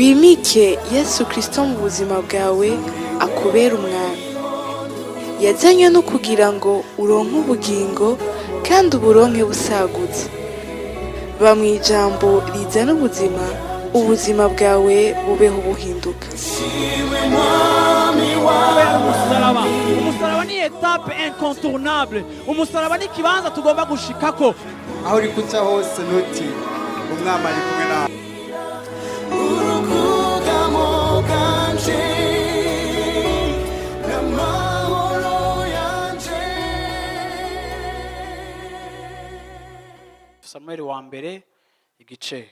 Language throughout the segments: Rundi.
wimike Yesu Kristo mu buzima bwawe akubera umwami. Yazanywe no kugira ngo uronke ubugingo kandi uburonke busagutse. Ba mu ijambo rizana ubuzima bwawe bubeho buhinduka. Umusaraba ni etape incontournable. Umusaraba ni kibanza tugomba gushikako. Aho uri kuca hose nuti umwami ari kumwe nawe. Samuel wa mbere igice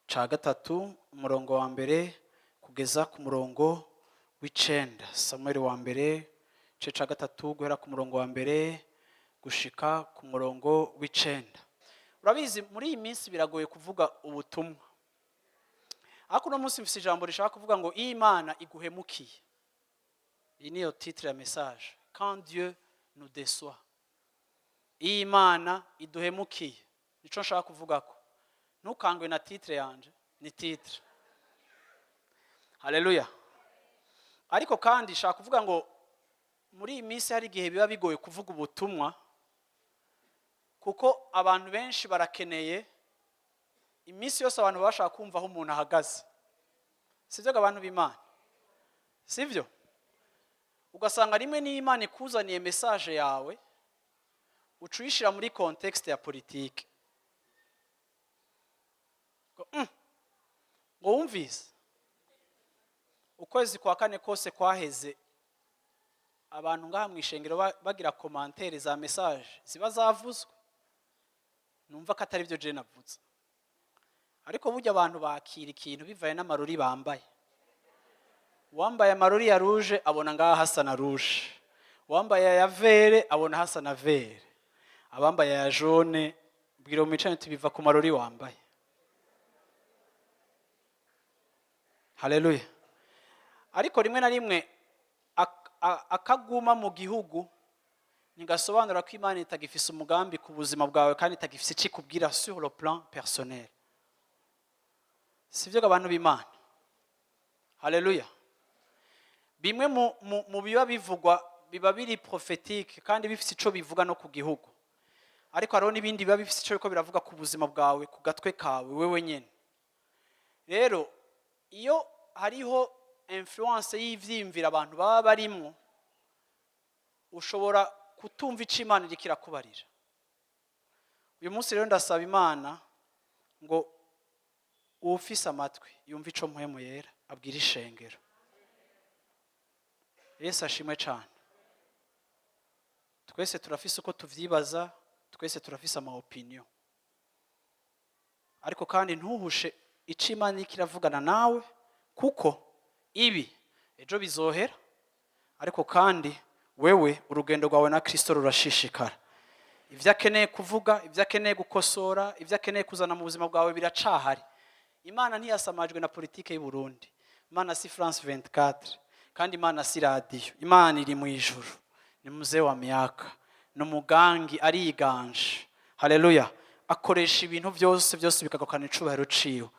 ca gatatu umurongo wa mbere kugeza ku murongo w'icenda. Samuel wa mbere igice ca gatatu guhera ku murongo wa mbere gushika ku murongo w'icenda. Urabizi muri iyi minsi biragoye kuvuga ubutumwa. Ariko uno munsi mfise ijambo rishaka kuvuga ngo Imana iguhemukiye. Iyi niyo titre ya message. Quand Dieu nous déçoit. Imana iduhemukiye. Nico nshaka kuvuga ko. Ntukangwe na titre yanje, ni titre. Haleluya. Ariko kandi nshaka kuvuga ngo muri iyi minsi hari igihe biba bigoye kuvuga ubutumwa kuko abantu benshi barakeneye iminsi yose abantu bashaka kumva aho umuntu ahagaze. Sivyo abantu b'Imana. Sivyo? Ugasanga rimwe n'Imana ikuzaniye message yawe ucuyishira muri contexte ya politique. Ngo wumvise ukwezi kwa kane kose kwaheze abantu ngaha mwishengero bagira commentaire za message ziba zavuzwe. Numva ko atari byo je navuze. Ariko burya abantu bakira ikintu bivaye n'amaruri bambaye. Wambaye amaruri ya rouge abona ngaha hasa na rouge. Wambaye ya vere abona hasa na vere. Abambaye ya jaune bwira umicane tubiva ku maruri wambaye. Haleluya. Ariko rimwe na rimwe akaguma mu gihugu nigasobanura ko Imana itagifise umugambi ku buzima bwawe kandi itagifise ikikubwira sur le plan personnel. Sivyo abantu b'Imana. Haleluya. Bimwe mu biba bivugwa biba biri prophétique kandi bifise ico bivuga no ku gihugu. Ariko hariho n'ibindi biba bifise ico biko biravuga ku buzima bwawe, ku gatwe kawe wewe nyene. Rero iyo hariho influence y'ivyimvira abantu baba barimo ushobora kutumva ico Imana iriko irakubarira. Uyu munsi rero ndasaba Imana ngo ufise amatwi yumva ico mpwemu yera abwira ishengero. Yesu ashimwe cyane. Twese turafise uko tuvyibaza, twese turafise ama opinion. Ariko kandi ntuhushe ico Imana iriko iravugana nawe kuko ibi ejo bizohera. Ariko kandi wewe urugendo rwawe na Kristo rurashishikara. Ivyo akeneye kuvuga, ivyo akeneye gukosora, ivyo akeneye kuzana mu buzima bwawe biracahari. Imana ntiyasamajwe na politike y'u Burundi. Imana si France 24 kandi Imana si radio. Imana iri mu ijuru. Ni muzee wa miaka. No mugangi ariganje. Haleluya. Akoresha ibintu byose bikagokana icubahiro ciyo.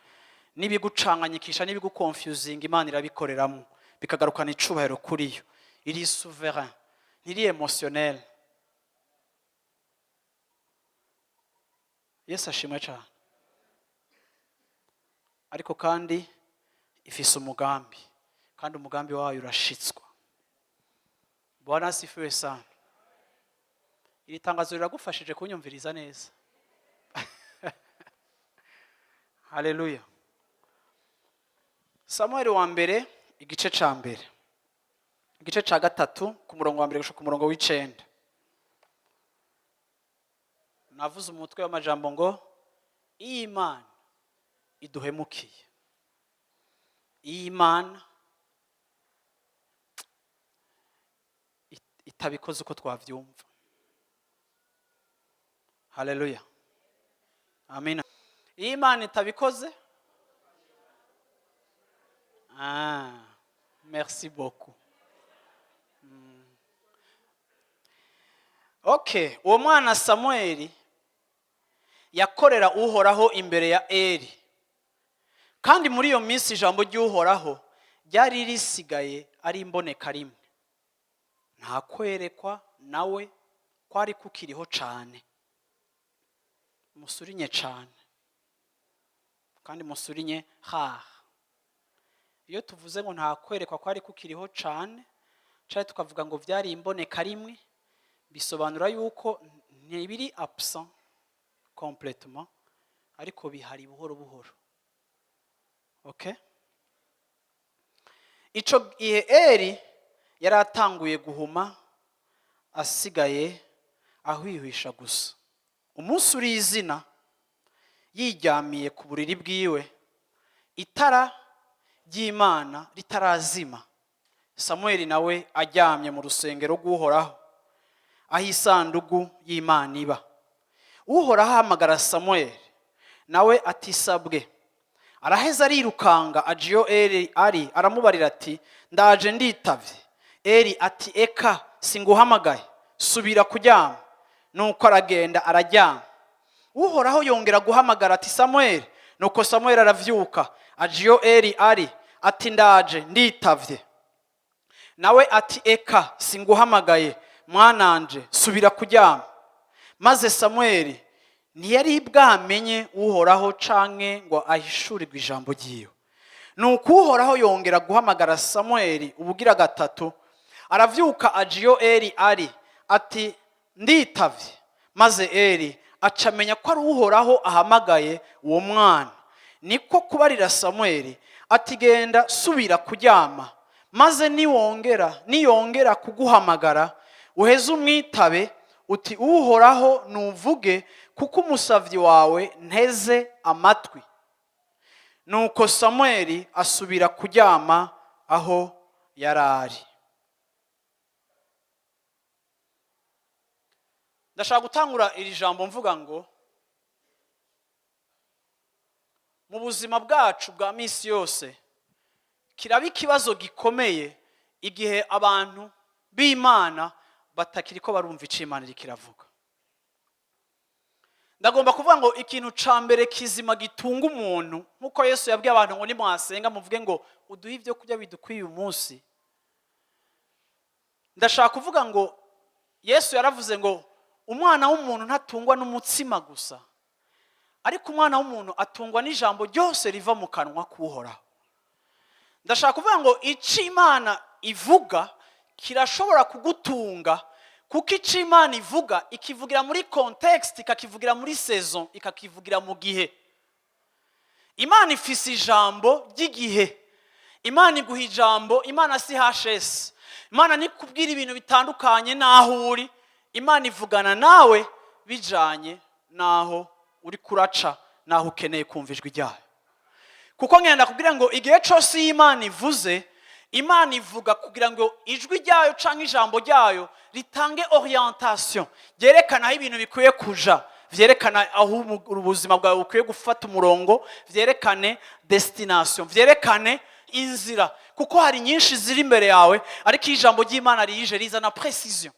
Nibigucanganyikisha nibiguconfusing Imana irabikoreramo bikagarukana icubahiro kuri yo. Iri souverain, iri émotionnel. Yesu ashimwe cyane. Ariko kandi ifise umugambi kandi umugambi wayo urashitswa. Bwana asifiwe sana. Iri tangazo riragufashije kunyumviriza neza. Haleluya. Samuel wa mbere igice ca mbere. Igice ca gatatu ku murongo wa mbere gushika ku murongo w'icenda. Navuze umutwe w'amajambo ngo Imana iduhemukiye. Imana itabikoze uko twavyumva. Haleluya. Amen. Imana itabikoze. Merci beaucoup. Okay, uwo mwana Samuel yakorera uhoraho imbere ya Eli kandi muri iyo minsi ijambo ry'uhoraho ryari risigaye ari imboneka rimwe, nta kwerekwa nawe kwari kukiriho cyane. Musurinye cyane kandi musurinye ha. Iyo tuvuze ngo nta kwerekwa kwari kukiriho cyane cyane tukavuga ngo byari imboneka rimwe, bisobanura yuko ntibiri absent complètement ariko bihari buhoro buhoro. Okay? Ico gihe Eli yari atanguye guhuma, asigaye ahwihisha gusa. Umunsi uri izina yiryamiye ku buriri bwiwe, itara ry'Imana ritarazima, Samueli nawe aryamye mu rusengero rw'Uhoraho aho isanduku y'Imana iba. Uhoraho ahamagara Samueli, nawe atisabwe. Araheza arirukanga ajiyo Eli ari aramubarira ati ndaje nditavye. Eli ati eka singuhamagaye, subira kuryama. Nuko aragenda araryama. Uhoraho yongera guhamagara ati Samueli. Nuko Samueli aravyuka ajiyo Eli ari ati ndaje nditavye. Nawe ati eka singuhamagaye mwananje, subira kuryama. Maze Samueli ntiyari bwamenye Uhoraho canke ngo ahishurirwe ijambo ryiwe. Nuko Uhoraho yongera guhamagara Samueli ubugira gatatu, aravyuka ajiyo Eli ari ati nditavye. Maze Eli acamenya ko ari Uhoraho ahamagaye uwo mwana. Niko kubarira Samueli ati genda subira kuryama, maze niyongera kuguhamagara uheze umwitabe uti Uhoraho nuvuge, kuko umusavyi wawe nteze amatwi. Nuko Samueli asubira kuryama aho yarari. Ndashaka gutangura iri jambo mvuga ngo mu buzima bwacu bwa misi yose kiraba ikibazo gikomeye igihe abantu b'Imana batakiriko barumva ico Imana iri kiravuga. Ndagomba kuvuga ngo ikintu ca mbere kizima gitunga umuntu, nkuko Yesu yabwiye abantu ngo nimwasenga muvuge ngo uduhe ivyo kurya bidukwiye uyu munsi. Ndashaka kuvuga ngo Yesu yaravuze ngo umwana w'umuntu ntatungwa n'umutsima gusa, ariko umwana w'umuntu atungwa n'ijambo ryose riva mu kanwa k'Uhoraho. Ndashaka kuvuga ngo ico Imana ivuga kirashobora kugutunga, kuko ico Imana ivuga ikivugira muri contexte, ikakivugira muri saison, ikakivugira mu gihe. Imana ifise ijambo ry'igihe. Imana iguha ijambo, Imana si HS. Imana nikubwira ibintu bitandukanye naho uri. Imana ivugana nawe bijanye naho uri kuraca, naho ukeneye kumva ijwi ryayo. Kuko ngenda kubwira ngo igihe cyose Imana ivuze, Imana ivuga kugira ngo ijwi ryayo canke ijambo ryayo ritange orientation, vyerekana aho ibintu bikwiye kuja, vyerekana aho ubuzima bwawe bukwiye gufata umurongo, vyerekane destination, vyerekane inzira. Kuko hari nyinshi ziri imbere yawe, ariko ijambo ry'Imana rije rizana precision.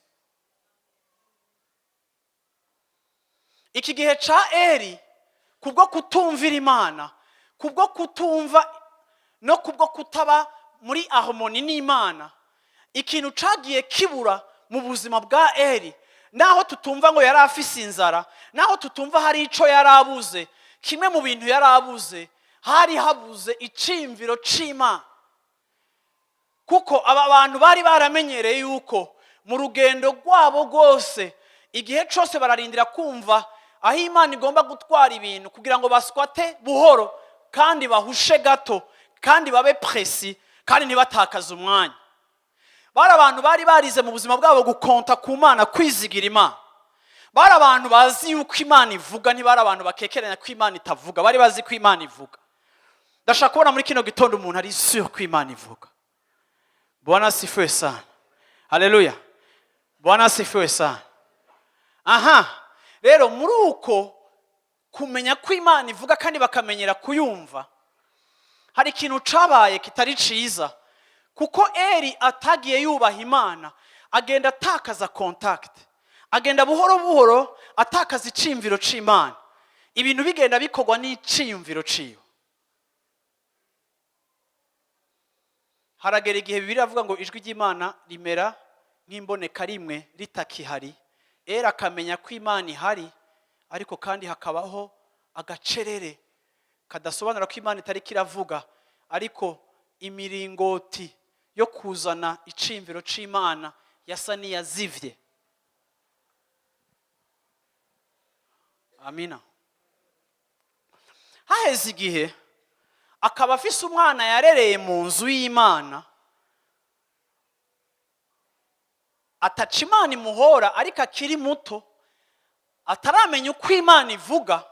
Iki gihe ca Eli, kubwo kutumvira Imana, kubwo kutumva no kubwo kutaba muri harmoni n'Imana, ikintu cagiye kibura mu buzima bwa Eli. Naho tutumva ngo yari afise inzara, naho tutumva hari ico yarabuze, kimwe mu bintu yarabuze hari habuze icimviro c'Imana. Kuko aba bantu bari baramenyereye yuko mu rugendo rwabo rwose igihe cyose bararindira kumva aho Imana igomba gutwara ibintu kugira ngo baswate buhoro kandi bahushe gato kandi babe presi kandi ntibatakaze umwanya. Bari abantu bari barize mu buzima bwabo gukonta ku Mana, kwizigira Imana. Bari abantu bazi yuko Imana ivuga, ntibari abantu bakekeranya ko Imana itavuga, bari bazi ko Imana ivuga. Ndashaka kubona muri kino gitondo umuntu ari sûr ko Imana ivuga. Bwana asifiwe sana. Haleluya. Bwana asifiwe sana. Aha. Rero muri uko kumenya ko Imana ivuga kandi bakamenyera kuyumva, hari ikintu cabaye kitari ciza. Kuko Eli atagiye yubaha Imana, agenda atakaza contact, agenda buhoro buhoro atakaza icimviro c'Imana. Ibintu bigenda bikogwa n'icimviro ciwe. haragera igihe Bibiliya avuga ngo ijwi ry'Imana rimera nk'imboneka rimwe ritakihari. Era akamenya ko Imana ihari, ariko kandi hakabaho agacerere kadasobanura ko Imana itari kiravuga, ariko imiringoti yo kuzana icimviro c'Imana yasa niyazivye. Amina. Haheze igihe akaba afise umwana yarereye mu nzu y'Imana, ataca Imana imuhora, ariko akiri muto ataramenya uko Imana ivuga,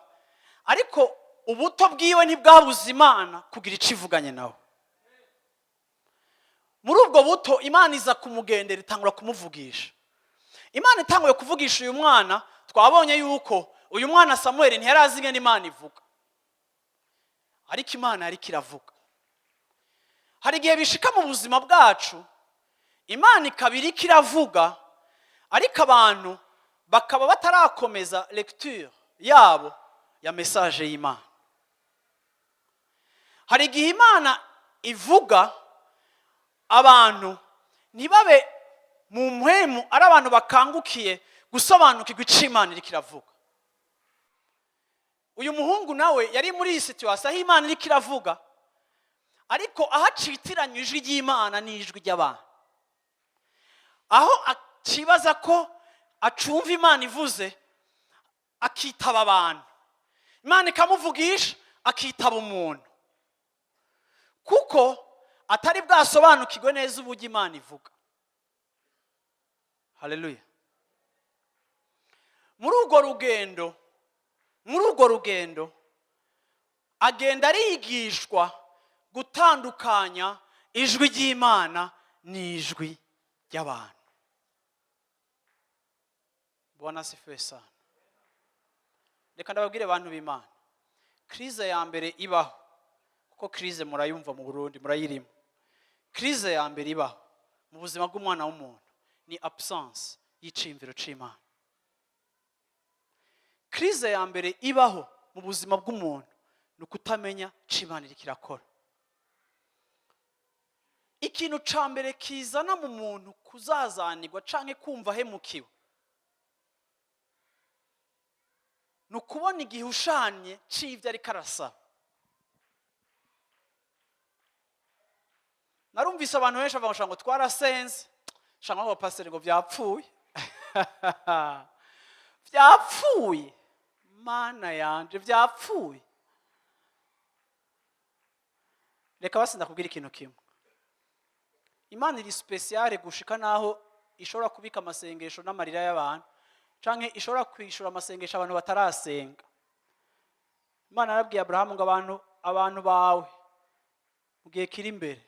ariko ubuto bwiwe ntibwabuze Imana kugira ico ivuganye nawe. Muri ubwo buto Imana iza kumugendera, itangura kumuvugisha. Imana itanguye kuvugisha uyu mwana, twabonye yuko uyu mwana Samuel ntiyarazi ingene Imana ivuga, ariko Imana yariko iravuga. Hari igihe bishika mu buzima bwacu Imana ikabiri kiravuga, ariko abantu bakaba batarakomeza lecture yabo ya message y'Imana. Hari igihe Imana ivuga, abantu ntibabe mu mpwemu ari abantu bakangukiye gusobanukirwa ico Imana iriko iravuga. Uyu muhungu nawe yari muri iyi situation aho Imana iriko iravuga, ariko aho acitiranya ijwi ry'Imana n'ijwi ry'abantu, aho akibaza ko acumva Imana ivuze akitaba abantu, Imana ikamuvugisha akitaba umuntu, kuko atari bwasobanukirwe neza uburyo Imana ivuga. Haleluya. Muri urwo rugendo agenda arigishwa gutandukanya ijwi ry'Imana n'ijwi ry'abantu. Bwana asifiwe sana. Reka ndababwire abantu b'Imana, krize ya mbere ibaho, kuko krize murayumva mu Burundi, murayirimo. Krize ya mbere ibaho mu buzima bw'umwana w'umuntu ni absence y'icimviro c'Imana. Krize ya mbere ibaho mu buzima bw'umuntu ni ukutamenya ico Imana iriko irakora. Ikintu ca mbere kizana mu muntu kuzazanirwa canke kumva hemukiwe, ni ukubona igihushanye c'ivyo ariko arasaba. Narumvise abantu benshi bavuga ngo twarasenze, shanga ngo pastor ngo vyapfuye. Vyapfuye, Mana yanje, vyapfuye. Reka basi ndakubwira ikintu kimwe. Imana iri speciale gushika naho ishobora kubika amasengesho n'amarira y'abantu, canke ishobora kwishura amasengesho abantu batarasenga. Imana yarabwiye Abrahamu ngo abantu bawe mu gihe kiri imbere,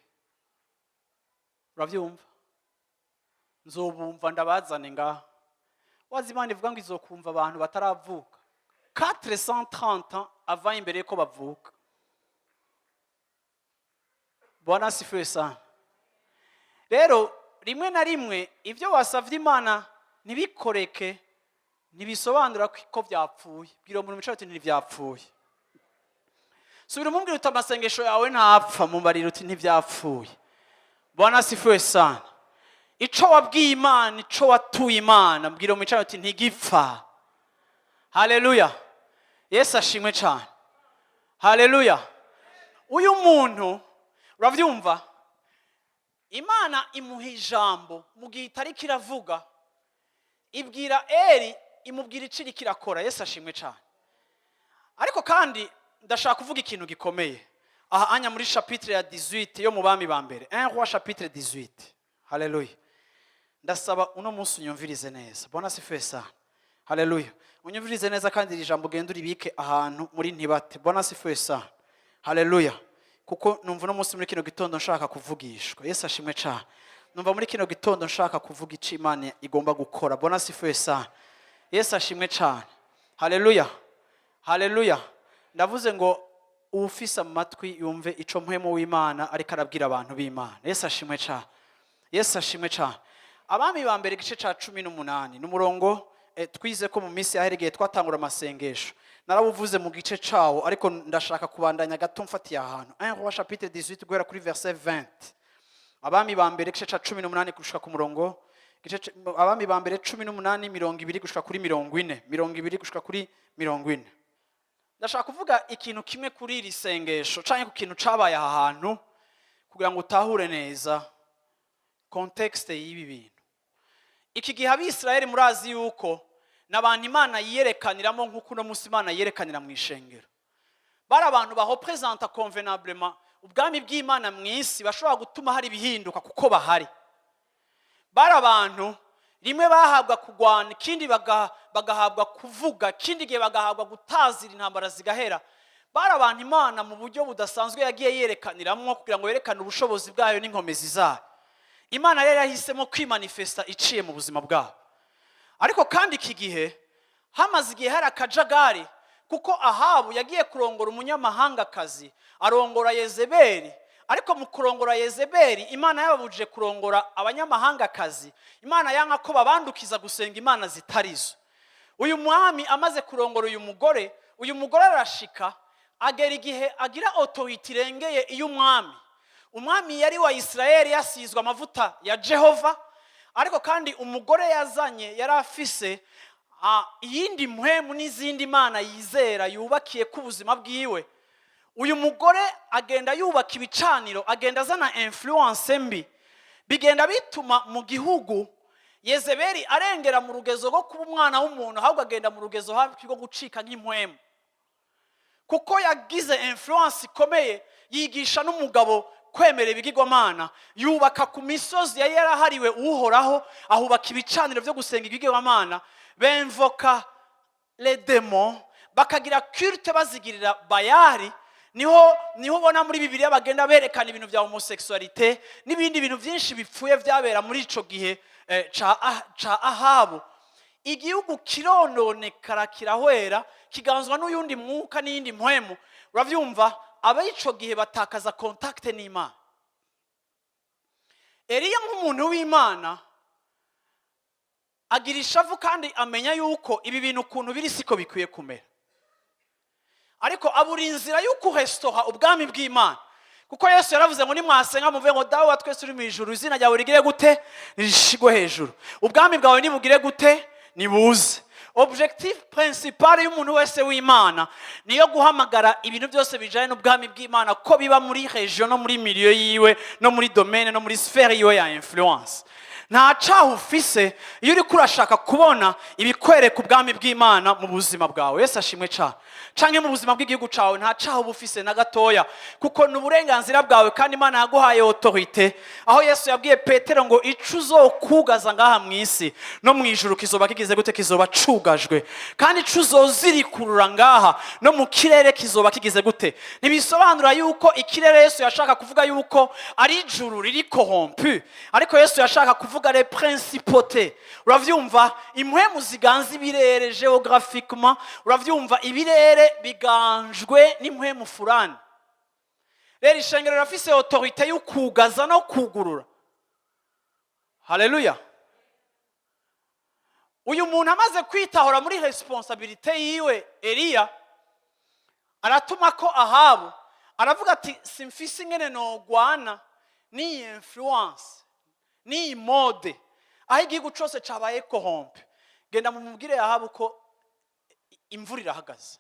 uravyumva, nzobumva ndabazane ngaha. Wazi Imana ivuga ngo izokumva abantu bataravuka 430 ans avant imbere ko bavuka. Bwana asifiwe sana. Rero rimwe na rimwe ivyo wasavye Imana nibikoreke, nibisobanura ko vyapfuye. Bwira umuntu muco ati ntivyapfuye. Subira mumbwira uti amasengesho yawe ntapfa, mumbarira uti ntivyapfuye. Bwana asifiwe sana. Ico wabwiye Imana, ico watuye Imana, mbwira umuntu muco ati ntigipfa. Haleluya. Yesu ashimwe cyane. Haleluya. Uyu muntu uravyumva, Imana imuha ijambo mu gihe itari kiravuga, ibwira Eli, imubwira iciri kirakora. Yesu ashimwe cyane. Ariko kandi ndashaka kuvuga ikintu gikomeye aha anya muri chapitre ya 18 yo mu bami ba mbere, 1 Rois chapitre 18. Haleluya. Ndasaba uno munsi unyumvirize neza. Bwana asifiwe sana. Haleluya. Unyumvirize neza kandi iri jambo genda uribike ahantu muri ntibate. Bwana asifiwe sana. Haleluya. Kuko numva no munsi muri kino gitondo nshaka kuvugishwa. Yesu ashimwe cyane. Numva muri kino gitondo nshaka kuvuga ico Imana igomba gukora. Bwana asifiwe sana. Yesu ashimwe cyane. Haleluya. Haleluya. Ndavuze ngo ufisa mu matwi yumve ico mpwemo w'Imana ariko arabwira abantu b'Imana. Yesu ashimwe cyane. Yesu ashimwe cyane. Abami ba mbere igice ca 18 n'umurongo twize ko mu minsi yaheregeye twatangura amasengesho. Narabuvuze mu gice cawo, ariko ndashaka kubandanya gato mfatiye ahantu. 1 Rois chapitre 18 guhera kuri verset 20. abami ba mbere igice ca 18 gushika ku murongo abami ba mbere 18 20 gushika kuri 40 20 gushika kuri 40. Ndashaka kuvuga ikintu kimwe kuri iri sengesho canke ku kintu cabaye aha hantu kugira ngo utahure neza contexte y'ibi bintu. Iki gihe abisirayeli murazi yuko n'abantu Imana yiyerekaniramo nk'uko no musi Imana yiyerekanira mu ishengero. Bari abantu bahopresenta convenablement ubwami bw'Imana mw'isi bashobora gutuma hari bihinduka kuko bahari. Bari abantu rimwe bahabwa kugwana, ikindi bagahabwa kuvuga, ikindi gihe bagahabwa gutazira intambara zigahera. Bari abantu Imana mu buryo budasanzwe yagiye yerekaniramwo kugira ngo yerekane ubushobozi bwayo n'inkomezi zayo. Imana rero yahisemo kwimanifesta iciye mu buzima bwabo. Ariko kandi iki gihe hamaze igihe hari akajagari kuko Ahabu yagiye kurongora umunyamahangakazi arongora Yezebeli. Ariko mu kurongora Yezebeli Imana yababujije kurongora abanyamahangakazi. Imana yanka ko babandukiza gusenga imana zitarizo. Uyu mwami amaze kurongora uyu mugore arashika agera igihe agira autorité irengeye iyo umwami yari wa Isirayeli yasizwe amavuta ya Jehova. Ariko kandi umugore yazanye yari afise iyindi mpwemu n'izindi mana yizera yubakiye ku buzima bwiwe. Uyu mugore agenda yubaka ibicaniro, agenda azana influence mbi, bigenda bituma mu gihugu Yezebeli arengera mu rugezo rwo kuba umwana w'umuntu, ahubwo agenda mu rugezo hafi rwo gucika nk'impwemu, kuko yagize influence ikomeye. Yigisha n'umugabo kwemera ibigirwamana, yubaka ku misozi yari yarahariwe Uhoraho, ahubaka ibicaniro byo gusenga ibigirwamana, benvoka les démons, bakagira culte bazigirira Bayali. Niho ubona muri Bibiliya bagenda berekana ibintu bya homosexualité n'ibindi bintu byinshi bipfuye byabera muri ico gihe ca Ahabu. Igihugu kirononekara kirahwera, kiganzwa n'uyundi mwuka n'iyindi mpwemu. Uravyumva, abayico gihe batakaza contact n'Imana. Eliya nk'umuntu w'Imana agira ishavu kandi amenya yuko ibi bintu ukuntu biri siko bikwiye kumera. Ariko abura inzira yuko restaurer ubwami bw'Imana, kuko Yesu yaravuze ngo nimwasenga muvuge ngo dawe wa twese uri mu ijuru, izina ryawe rigire gute, rishigwe hejuru, ubwami bwawe nibugire gute, nibuze. Objectif principal y'umuntu wese w'Imana niyo guhamagara ibintu byose bijanye n'ubwami bw'Imana ko biba muri region no muri milieu yiwe no muri domaine no muri sphère yiwe ya influence. Nta caho ufise iyo uri kurashaka kubona ibikwereka ubwami bw'Imana mu buzima bwawe. Yesu ashimwe cyane. Canke mu buzima bw'igihugu cawe nta caho bufise na gatoya, kuko n'uburenganzira bwawe kandi Imana yaguhaye autorité. Aho Yesu yabwiye Petero ngo ico uzokugaza ngaha mw'isi no mu ijuru kizoba kigize gute, kizoba cugajwe, kandi ico uzozirikurura ngaha no mu kirere kizoba kigize gute. Nibisobanura yuko ikirere Yesu yashaka kuvuga yuko ari ijuru riri corrompu, ariko Yesu yashaka kuvuga les principautés. Uravyumva, impwemu ziganza ibirere géographiquement, uravyumva ibirere biganjwe n'impwemu fulani. Rero ishengero rafise autorité yo kugaza no kugurura. Haleluya. Uyu muntu amaze kwitahora muri responsabilité yiwe, Eliya aratuma ko Ahabu aravuga ati simfise ingene no gwana ni influence ni mode aho igihugu cyose cabaye corrompe. Genda mumubwire Ahabu ko imvura irahagaze.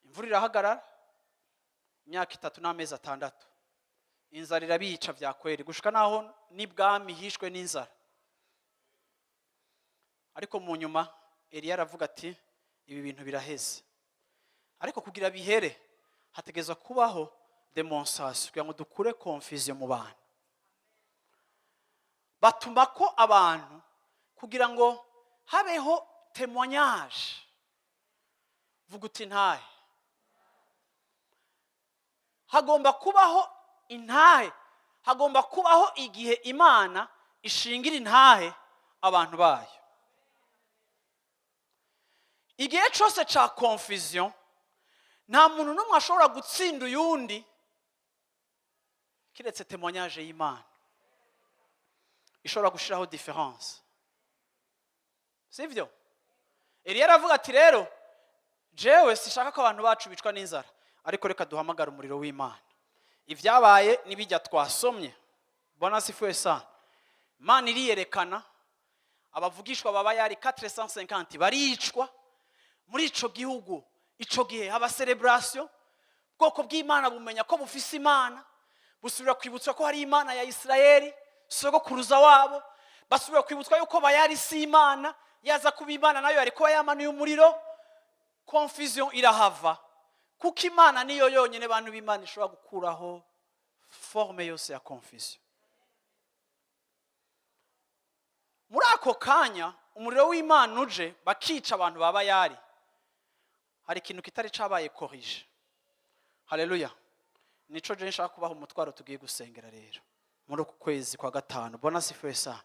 Imvura irahagarara imyaka 3 n'amezi 6. Inzara irabica vya kweri gushika naho nibwami hishwe n'inzara. Ariko mu nyuma Eliya aravuga ati ibi bintu biraheze. Ariko kugira bihere hategezwa kubaho demonstration kugira ngo dukure confusion mu bantu. Batuma ko abantu kugira ngo habeho témoignage. Vuga uti ntahe. Hagomba kubaho intahe, hagomba kubaho igihe Imana ishingira intahe abantu bayo. Igihe cyose ca confusion nta muntu n'umwe ashobora gutsinda uyundi kiretse témoignage y'Imana ishobora gushiraho différence. Sivyo? Eliya aravuga ati rero jewe sishaka ko abantu bacu bicwa n'inzara, ariko reka duhamagara umuriro w'Imana. ibyabaye n'ibijya twasomye. Bona sifuye sana. Imana iriyerekana, abavugishwa baba yari 450 baricwa muri ico gihugu. Ico gihe haba celebration, bwoko bw'Imana bumenya ko bufise Imana, busubira kwibutswa ko hari Imana ya Isirayeli, sogokuruza wabo, basubira kwibutswa yuko bayari si Imana, yaza kuba Imana nayo ariko yamanuye umuriro. Confusion irahava, kuko Imana niyo yonyene bantu b'Imana ishobora gukuraho forme yose ya confusion. Muri ako kanya umuriro w'Imana uje bakica abantu baba yari, hari ikintu kitari cabaye corrige. Haleluya. Nico je nshaka kubaho umutwaro tugiye gusengera rero muri uku kwezi kwa gatanu. Bona sifuye sana.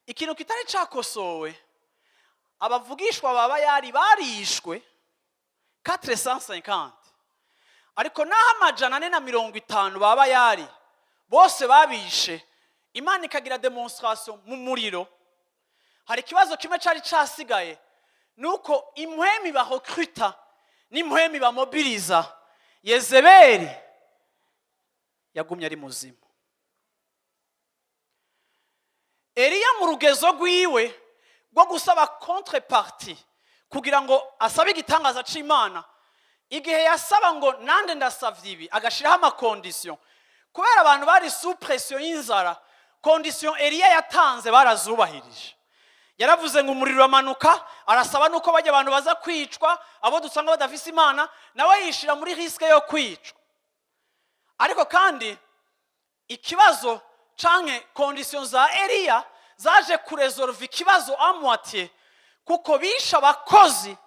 Ikintu kitari cakosowe, abavugishwa baba yari barishwe 450, ariko naho amajana 450 baba yari bose babishe, Imana ikagira demonstration mu muriro. Hari ikibazo kimwe cari casigaye, nuko impwemi bahokruta n'impwemi bamobiliza. Jezabeli yagumye ari muzima. Elie mu rugezo rwiwe rwo gusaba contrepartie kugira ngo asabe igitangaza c'Imana, igihe yasaba ngo nande ndasavye ibi, agashiraho amakondition kubera abantu bari sous pression y'inzara. Condition Elie yatanze barazubahirije. Yaravuze ngo umuriro wamanuka, arasaba nuko bajya abantu baza kwicwa, abo dusanga badafise Imana, nawe yishira muri risque yo kwicwa. Ariko kandi ikibazo canke condition za Elie zaje kuresolve ikibazo a moitié, kuko bisha abakozi,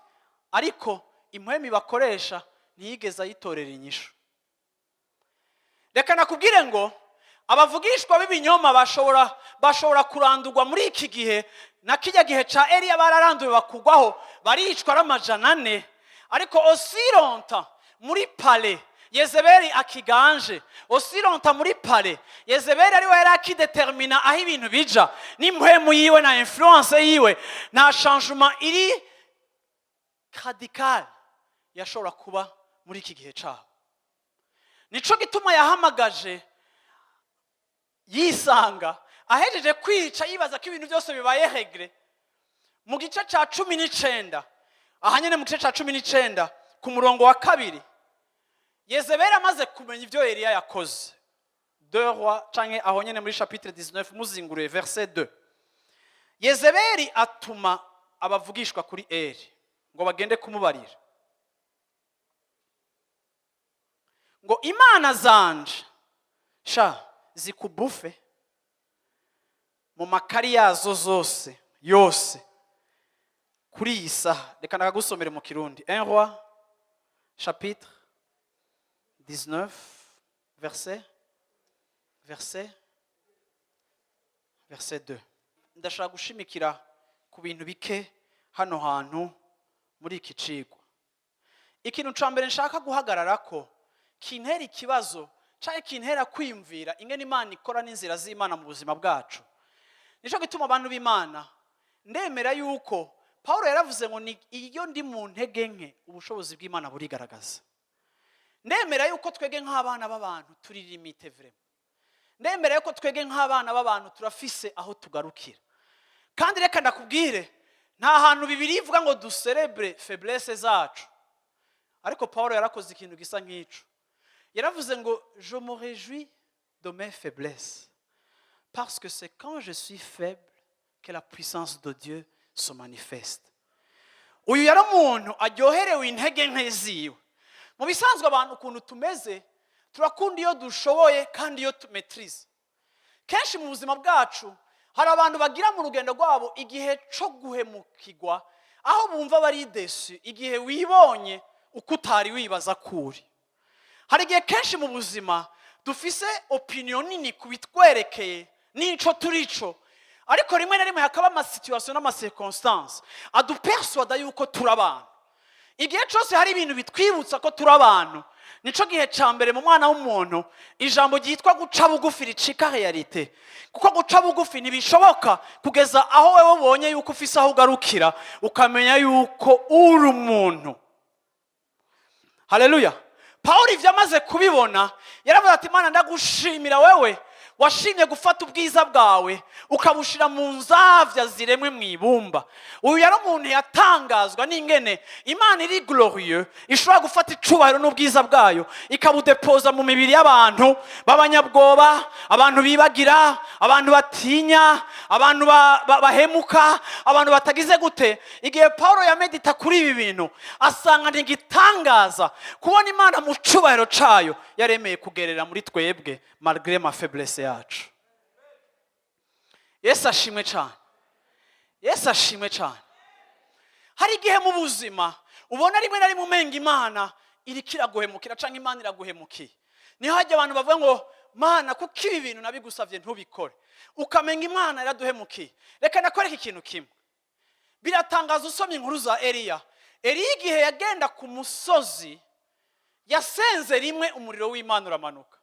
ariko impwemi bakoresha ntiyigeze ayitorera inyishu. Reka nakubwire ngo abavugishwa b'ibinyoma bashobora kurandurwa muri iki gihe, na kijya gihe ca Elie bararanduwe bakugwaho baricwa ramajana 4, ariko osironta muri pale Jezabeli akiganje, osironta muri pale Jezabeli ari we yari akidetermina aho ibintu bija, n'impwemu yiwe na influence yiwe, nta changement iri radical yashobora kuba muri iki gihe cabo. Nico gituma yahamagaje yisanga ahejeje kwica yibaza ko ibintu byose bibaye regre. Mu gice ca 19, ahanyene mu gice ca 19 ku murongo wa 2, Jezabeli amaze kumenya ivyo Elie yakoze. 2 Rois canke ahonyene muri chapitre 19 muzinguruye verset 2. Jezabeli atuma abavugishwa kuri Elie ngo bagende kumubarira ngo Imana zanje sha zikubufe mu makari yazo zose yose kuri iyi saha. Reka nakagusomere mu Kirundi. 1 Rois chapitre 19 verset 2. Ndashaka gushimikira ku bintu bike hano hantu muri iki cigwa. Ikintu ca mbere nshaka guhagararako kintera ikibazo cyane kintera kwimvira ingene Imana ikora n'inzira z'Imana mu buzima bwacu. Nico gituma abantu b'Imana ndemera yuko Paulo yaravuze ngo iyo ndi mu ntege nke ubushobozi bw'Imana burigaragaza. Ndemera yuko twege nk'abana b'abantu turi limite vraiment. Ndemera yuko twege nk'abana b'abantu turafise aho tugarukira. Kandi reka ndakubwire nta hantu Bibiliya ivuga ngo ducelebre faiblesse zacu. Ariko Paulo yarakoze ikintu gisa nk'ico. Yaravuze ngo je me réjouis de mes faiblesses parce que c'est quand je suis faible que la puissance de Dieu se manifeste. Uyu yari umuntu aryoherewe intege nke ziwe. Mu bisanzwe abantu ukuntu tumeze turakunda iyo dushoboye kandi iyo tumetrize. Kenshi mu buzima bwacu hari abantu bagira mu rugendo rwabo igihe cyo guhemukirwa, aho bumva bari déçu igihe wibonye uko utari wibaza kuri. Hari igihe kenshi mu buzima dufise opinion nini kubitwerekeye n'ico turico, ariko rimwe na rimwe hakaba ama situation n'ama circonstances adupersuada yuko turi abantu. Igihe cyose hari ibintu bitwibutsa ko turi abantu, nico gihe ca mbere mu mwana w'umuntu ijambo ryitwa guca bugufi ricika realite. Kuko guca bugufi ntibishoboka kugeza aho wewe ubonye yuko ufise aho ugarukira ukamenya yuko uri umuntu. Haleluya. Pawulo ivyo amaze kubibona yaravuze ati Mana ndagushimira wewe washimye gufata ubwiza bwawe ukabushira mu nzavya ziremwe mw'ibumba. Uyu yari umuntu yatangazwa n'ingene Imana iri glorieux ishobora gufata icubahiro n'ubwiza bwayo ikabudepoza mu mibiri y'abantu b'abanyabwoba, abantu bibagira, abantu batinya, abantu bahemuka, abantu batagize gute. Igihe Paulo yamedita kuri ibi bintu asanga ntigitangaza kubona Imana mu cubahiro cayo yaremeye kugerera muri twebwe malgré ma faiblesse yacu. Yesu ashimwe cyane. Yesu ashimwe cyane. Hari igihe mu buzima ubona rimwe na rimwe umenga Imana irikira guhemukira canke Imana iraguhemukiye. Niho hajya abantu bavuga ngo Mana kuko ibi bintu nabigusavye ntubikore. Ukamenga Imana iraduhemukiye. Reka nakore iki kintu kimwe. Biratangaza usomye inkuru za Elia. Elie igihe yagenda ku musozi yasenze rimwe umuriro w'Imana uramanuka.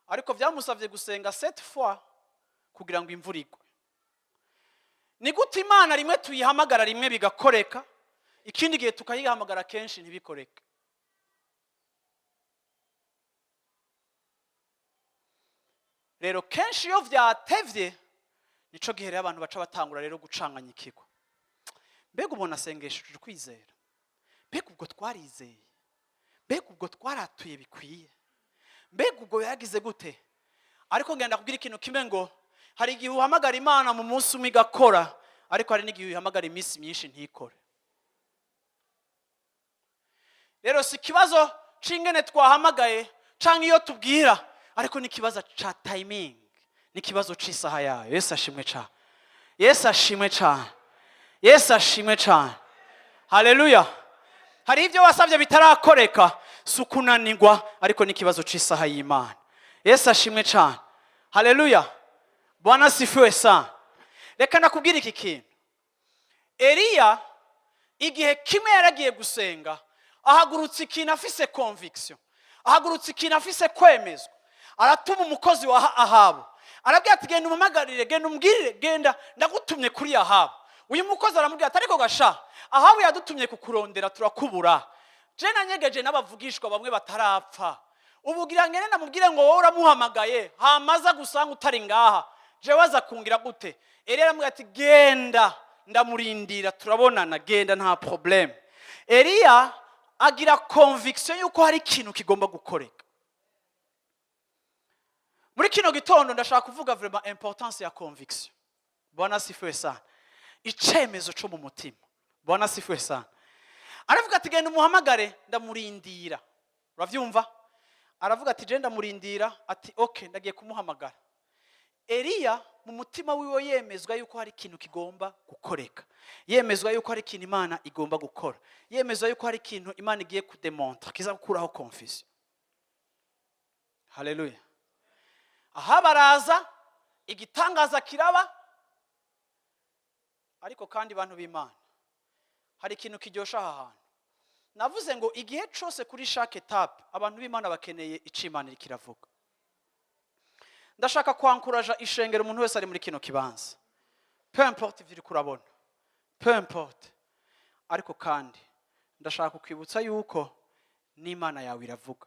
Ariko byamusavye gusenga 7 fois kugira ngo imvura igwe. Ni gute Imana rimwe tuyihamagara rimwe bigakoreka, ikindi gihe tukayihamagara kenshi ntibikoreke? Rero kenshi iyo vyatevye nico gihe abantu baca batangura rero gucanganya ikigo. Mbega ubona asengeshije kwizera, mbega ubwo twarizeye, mbega ubwo twaratuye bikwiye, mbega ubwo yagize gute. Ariko ngenda kugira ikintu kimwe ngo hari igihe uhamagara Imana mu munsi umwe igakora, ariko hari n'igihe uhamagara iminsi myinshi ntikore. Rero si kibazo cingene twahamagaye canke iyo tubwira, ariko ni kibazo ca timing, ni kibazo c'isaha yayo. Yesu ashimwe cyane. Yesu ashimwe cyane. Yesu ashimwe cyane. Haleluya. Hari ivyo wasavye bitarakoreka, sukunanirwa, ariko ni kibazo c'isaha y'Imana. Yesu ashimwe cyane. Haleluya. Bwana sifiwe sana. Reka nakubwira iki kintu. Elia igihe kimwe yaragiye gusenga, ahagurutse ikintu afise conviction, ahagurutse ikintu afise kwemezwa. Aratuma umukozi wa Ahabu, arabwira ati genda umumagarire, genda umbwirire, genda ndagutumye kuri Ahabu. Uyu mukozi aramubwira ati ariko gasha, Ahabu yadutumye kukurondera turakubura. Je nanyegeje n'abavugishwa bamwe batarapfa. Ubugira ngene namubwire ngo wowe uramuhamagaye, hamaza gusanga utari ngaha. Je waza kungira gute? Elia aramubwira ati genda ndamurindira turabonana, genda nta problem. Elia agira conviction yuko hari ikintu kigomba gukoreka. Muri kino gitondo ndashaka kuvuga vraiment importance ya conviction. Bwana sifiwe sana. Icemezo cyo mu mutima. Bwana sifiwe sana. Aravuga ati genda umuhamagare ndamurindira. Uravyumva? Aravuga ati je ndamurindira, ati okay ndagiye kumuhamagara. Elia mu mutima wiwe yemezwa yuko hari ikintu kigomba gukoreka. Yemezwa yuko hari ikintu Imana igomba gukora. Yemezwa yuko hari ikintu Imana igiye kudemontra kiza gukuraho confusion. Haleluya. Aha baraza igitangaza kiraba, ariko kandi bantu b'Imana hari ikintu kiryosha aha hantu. Navuze ngo igihe cyose kuri chaque étape abantu b'Imana bakeneye icimana kiravuga. Ndashaka kwankuraja ishengero umuntu wese ari muri kino kibanza. Peu importe ivyo kurabona. Peu importe. Ariko kandi ndashaka kwibutsa yuko n'Imana yawe iravuga.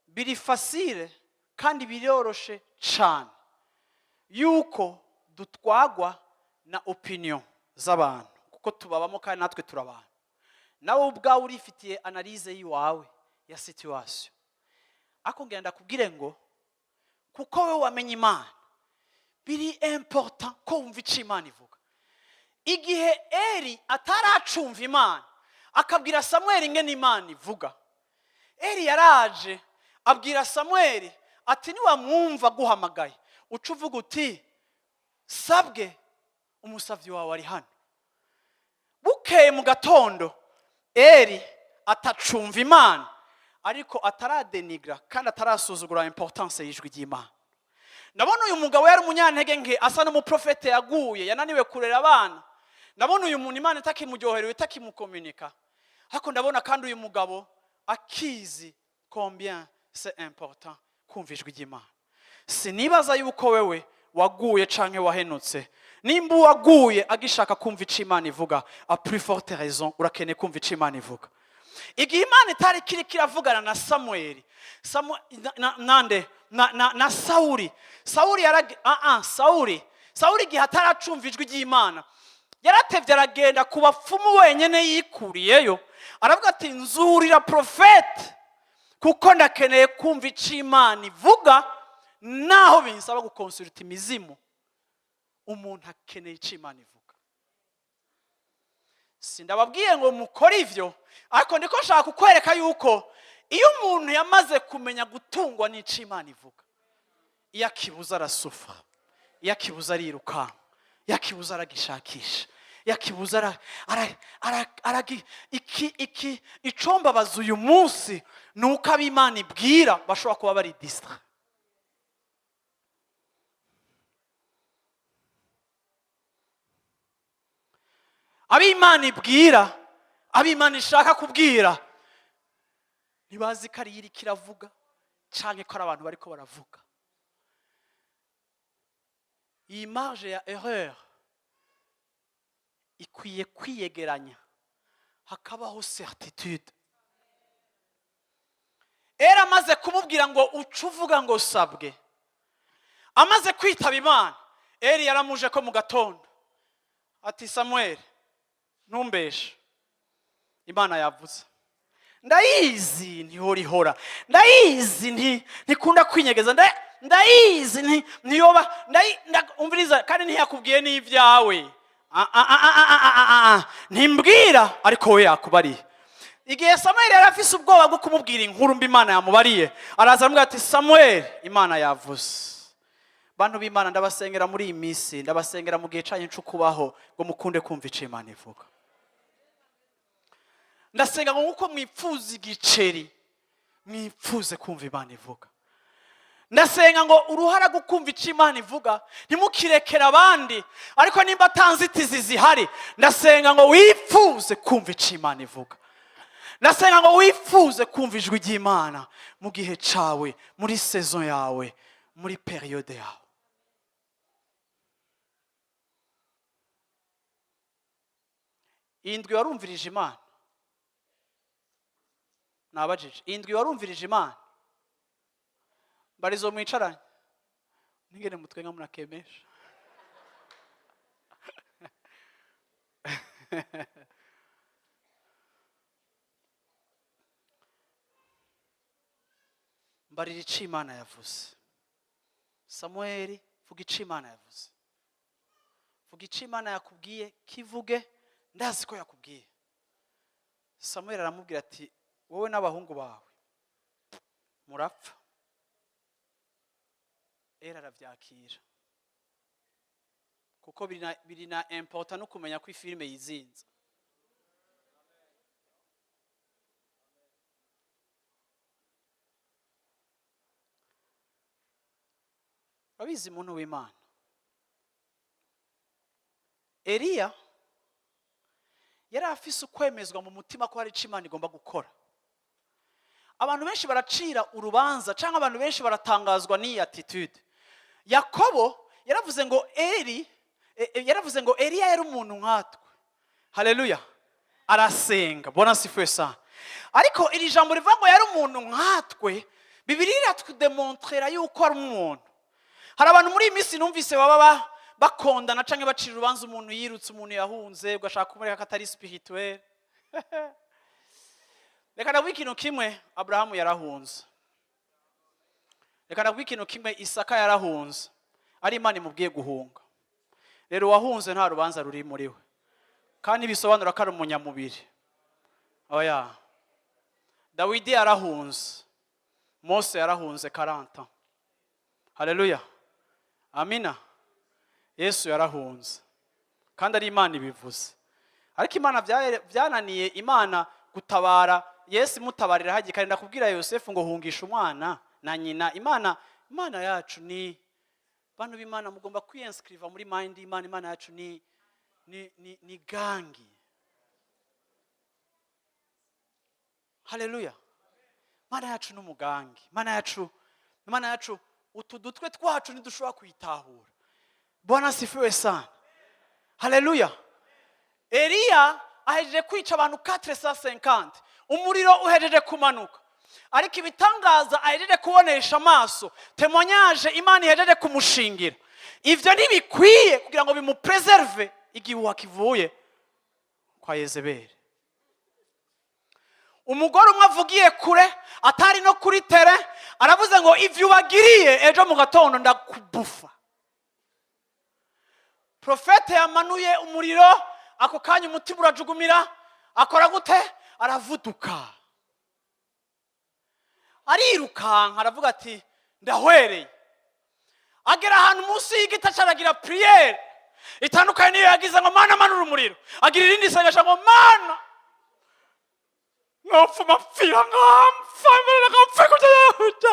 Biri facile kandi biroroshe cyane yuko dutwagwa na opinion z'abantu kuko tubabamo kandi natwe turabana. Nawe ubwawe urifitiye analyse yiwawe ya situation. Ako ngenda kubwire ngo kuko we wamenye Imana biri important ko wumva ico Imana ivuga. Igihe Eli ataracumva Imana akabwira Samuel ingene Imana ivuga, Eli yaraje abwira Samuel ati niwa mwumva guhamagaye uca uvuga uti sabwe umusavyi wawe ari hano. Bukeye mu gatondo Eli atacumva Imana, ariko ataradenigra kandi atarasuzugura importance y'ijwi ry'Imana. Ndabona uyu mugabo yari umunyantege nke, asa n'umuprofete yaguye, yananiwe kurera abana. Ndabona uyu muntu Imana itakimuryohereye, itakimukomunika. Ariko ndabona kandi uyu mugabo akizi combien c'est important kumva ijwi ry'Imana. Sinibaza yuko wewe waguye canke wahenutse. Nimba waguye agishaka kumva ico Imana ivuga, a plus forte raison urakene kumva ico Imana ivuga. igihe imana itari kiri kiravugana na Samueli na Sawuli. Sawuli igihe ataracumva ijwi ry'Imana yaratevye aragenda ku bapfumu wenyene yikuriyeyo, aravuga ati nzurira prophète kuko ndakeneye kumva ico Imana ivuga, naho binsaba gukonsulta imizimu. Umuntu akeneye ico Imana ivuga. Sindababwiye ngo mukore ivyo, ariko ndiko nshaka kukwereka yuko iyo umuntu yamaze kumenya gutungwa n'ico Imana ivuga, iyo akibuza arasufa, iyo akibuza ariruka, iyo akibuza aragishakisha, iyo akibuza icombabaza uyu munsi nuko ab'Imana ibwira bashobora kuba bari distra. Ab'Imana ibwira, ab'Imana ishaka kubwira, ntibazi ko ari iri kiravuga canke ko ari abantu bariko baravuga. Iyi marge ya erreur ikwiye kwiyegeranya, hakabaho certitude. Era amaze kumubwira ngo ucuvuga ngo sabwe, amaze kwitaba Imana, Eli yaramuje ko mu gatondo ati Samuel ntumbeshe, Imana yavuze. Ndayizi ntihorihora, ndayizi ntikunda kwinyegeza, ndayizi ntiyoba, umviriza kandi ntiyakubwiye n'ivyawe. Ntimbwira ariko we yakubariye. Igihe Samuel yari afise ubwoba bwo kumubwira inkuru mbi Imana yamubariye, araza aramubwira ati Samuel, Imana yavuze. Bantu b'Imana ndabasengera muri iyi minsi, ndabasengera mu gihe cyanyu cyo kubaho ngo mukunde kumva ico Imana ivuga. Ndasenga ngo uko mwipfuza igiceri mwipfuze kumva Imana ivuga. Ndasenga ngo uruhara gukumva ico Imana ivuga ntimukirekera abandi, ariko nimba atanzitizi zihari, ndasenga ngo wipfuze kumva ico Imana ivuga. Ndasenga ngo wifuze kumva ijwi ry'Imana mu gihe cawe, muri saison yawe, muri periode yawe. Indwi warumvirije Imana? Nabajije, indwi warumvirije Imana? Barizo mwicaranye ningene mutwenga munakemesha. Mbarira ico Imana yavuze. Samuel, vuga ico Imana yavuze. Vuga ico Imana yakubwiye, kivuge, ndazi ko yakubwiye. Samuel aramubwira ati wowe n'abahungu bawe murapfa. Era aravyakira, kuko biri na important no kumenya ko ifilme yizinze. Abizi muntu w'Imana, Eliya yari afise ukwemezwa mu mutima ko hari ico Imana igomba gukora. Abantu benshi baracira urubanza cyangwa abantu benshi baratangazwa n'iyi attitude. Yakobo yaravuze ngo Eliya yari umuntu nkatwe. Haleluya. Arasenga, bona sifuye sana. Ariko iri jambo rivuga ngo yari umuntu nkatwe, Bibiliya iratwidemontrera yuko ari umuntu. Hari abantu muri iyi minsi numvise baba bakondana canke bacira urubanza umuntu yirutse, umuntu yahunze, ugashaka kumureka katari spirituel. Reka ndavuga ikintu kimwe, Abrahamu yarahunze. Reka ndavuga ikintu kimwe, Isaka yarahunze, ari Imana imubwiye guhunga. Rero wahunze nta rubanza ruri muri we, kandi bisobanura ko ari umunyamubiri. Oya, Dawidi yarahunze, Mose yarahunze 40. Haleluya, amina. Yesu yarahunze, kandi ari Imana ibivuze. Ariko Imana byananiye Imana gutabara Yesu, mutabarira hagiye. Kandi ndakubwira Yosefu ngo hungisha umwana na nyina. Imana yacu ni bantu b'Imana, mugomba kwiinscriva muri mind y'Imana. Imana yacu ni gangi. Haleluya. Imana yacu n'umugangi. Imana yacu utudutwe twacu ntidushobora kwitahura. Bwana sifiwe sana. Haleluya. Eliya ahejeje kwica abantu 450. umuriro uhejeje kumanuka, ariko ibitangaza ahejeje kubonesha amaso, témoignage Imana ihejeje kumushingira, ivyo ntibikwiye kugira ngo bimupreserve igihuha kivuye kwa Yezebeli. Umugore umwe avugiye kure atari no kuri tere, aravuze ngo ivyo ubagiriye ejo mu gatondo ndakubufa. Prophète yamanuye umuriro, ako kanya umutima urajugumira, akora gute? Aravuduka, arirukanka, aravuga ati ndahwereye. Agera ahantu munsi y'igiti acaragira prière itandukanye niyo yagize ngo Mana manura umuriro, agira irindi sengesho ngo Mana nopfa mapfira nkamfa kujya.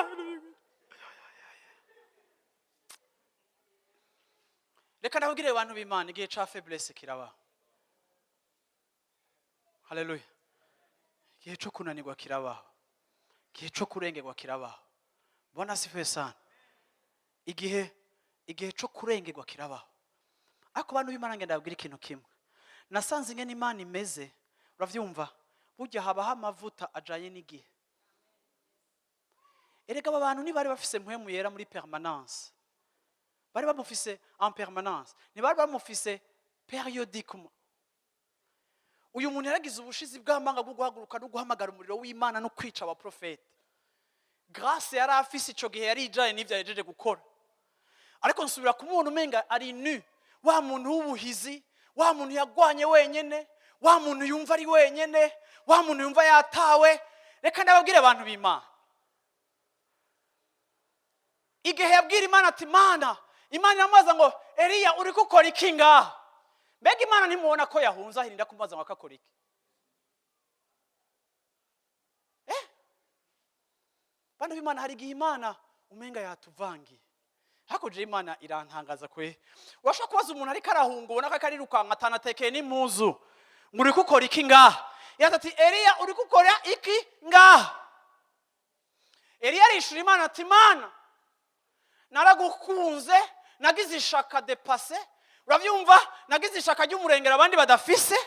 Reka ndabwire abantu b'Imana, igihe ca faiblesse kirabaho. Haleluya. Igihe cyo kunanirwa kirabaho, igihe cyo kurengerwa kirabaho. Bwana asifiwe sana. Igihe cyo kurengerwa kirabaho. Ariko abantu b'Imana ngenda ndabwira ikintu kimwe, nasanze ingene Imana imeze, uravyumva, burya habaho amavuta ajanye n'igihe. Erega aba bantu ntibari bafise mpwemu yera muri permanence, bari bamufise en permanence, ntibari bamufise périodiquement. Uyu muntu yaragize ubushizi bw'amanga bwo guhaguruka no guhamagara umuriro w'Imana no kwica abaprofete. Grâce yari afise ico gihe yari ijaye n'ivyo yajeje gukora. Ariko nsubira ku muntu umenga ari nu, wa muntu w'ubuhizi, wa muntu yagwanye wenyene, wa muntu yumva ari wenyene, wa muntu yumva yatawe. Reka ndababwire abantu b'Imana, igihe yabwira Imana ati Mana, Imana iramubaza ngo Eliya uri gukora iki ngaha? Mbega Imana ntimubona ko yahunze ahirinda kumubaza ngo akakora iki? Bantu b'Imana, hari igihe Imana umenga yatuvangiye. Hakoje Imana irantangaza kwe. Urashaka kubaza umuntu ariko arahunga, ubona ko arirukanka atanatekeye n'impuzu, ngo uri gukora iki ngaha? Yatati Eliya uri gukora iki ngaha? Eliya arishura Imana ati Mana, naragukunze, nagize ishaka depase, uravyumva, nagize ishaka ry'umurengera abandi badafise,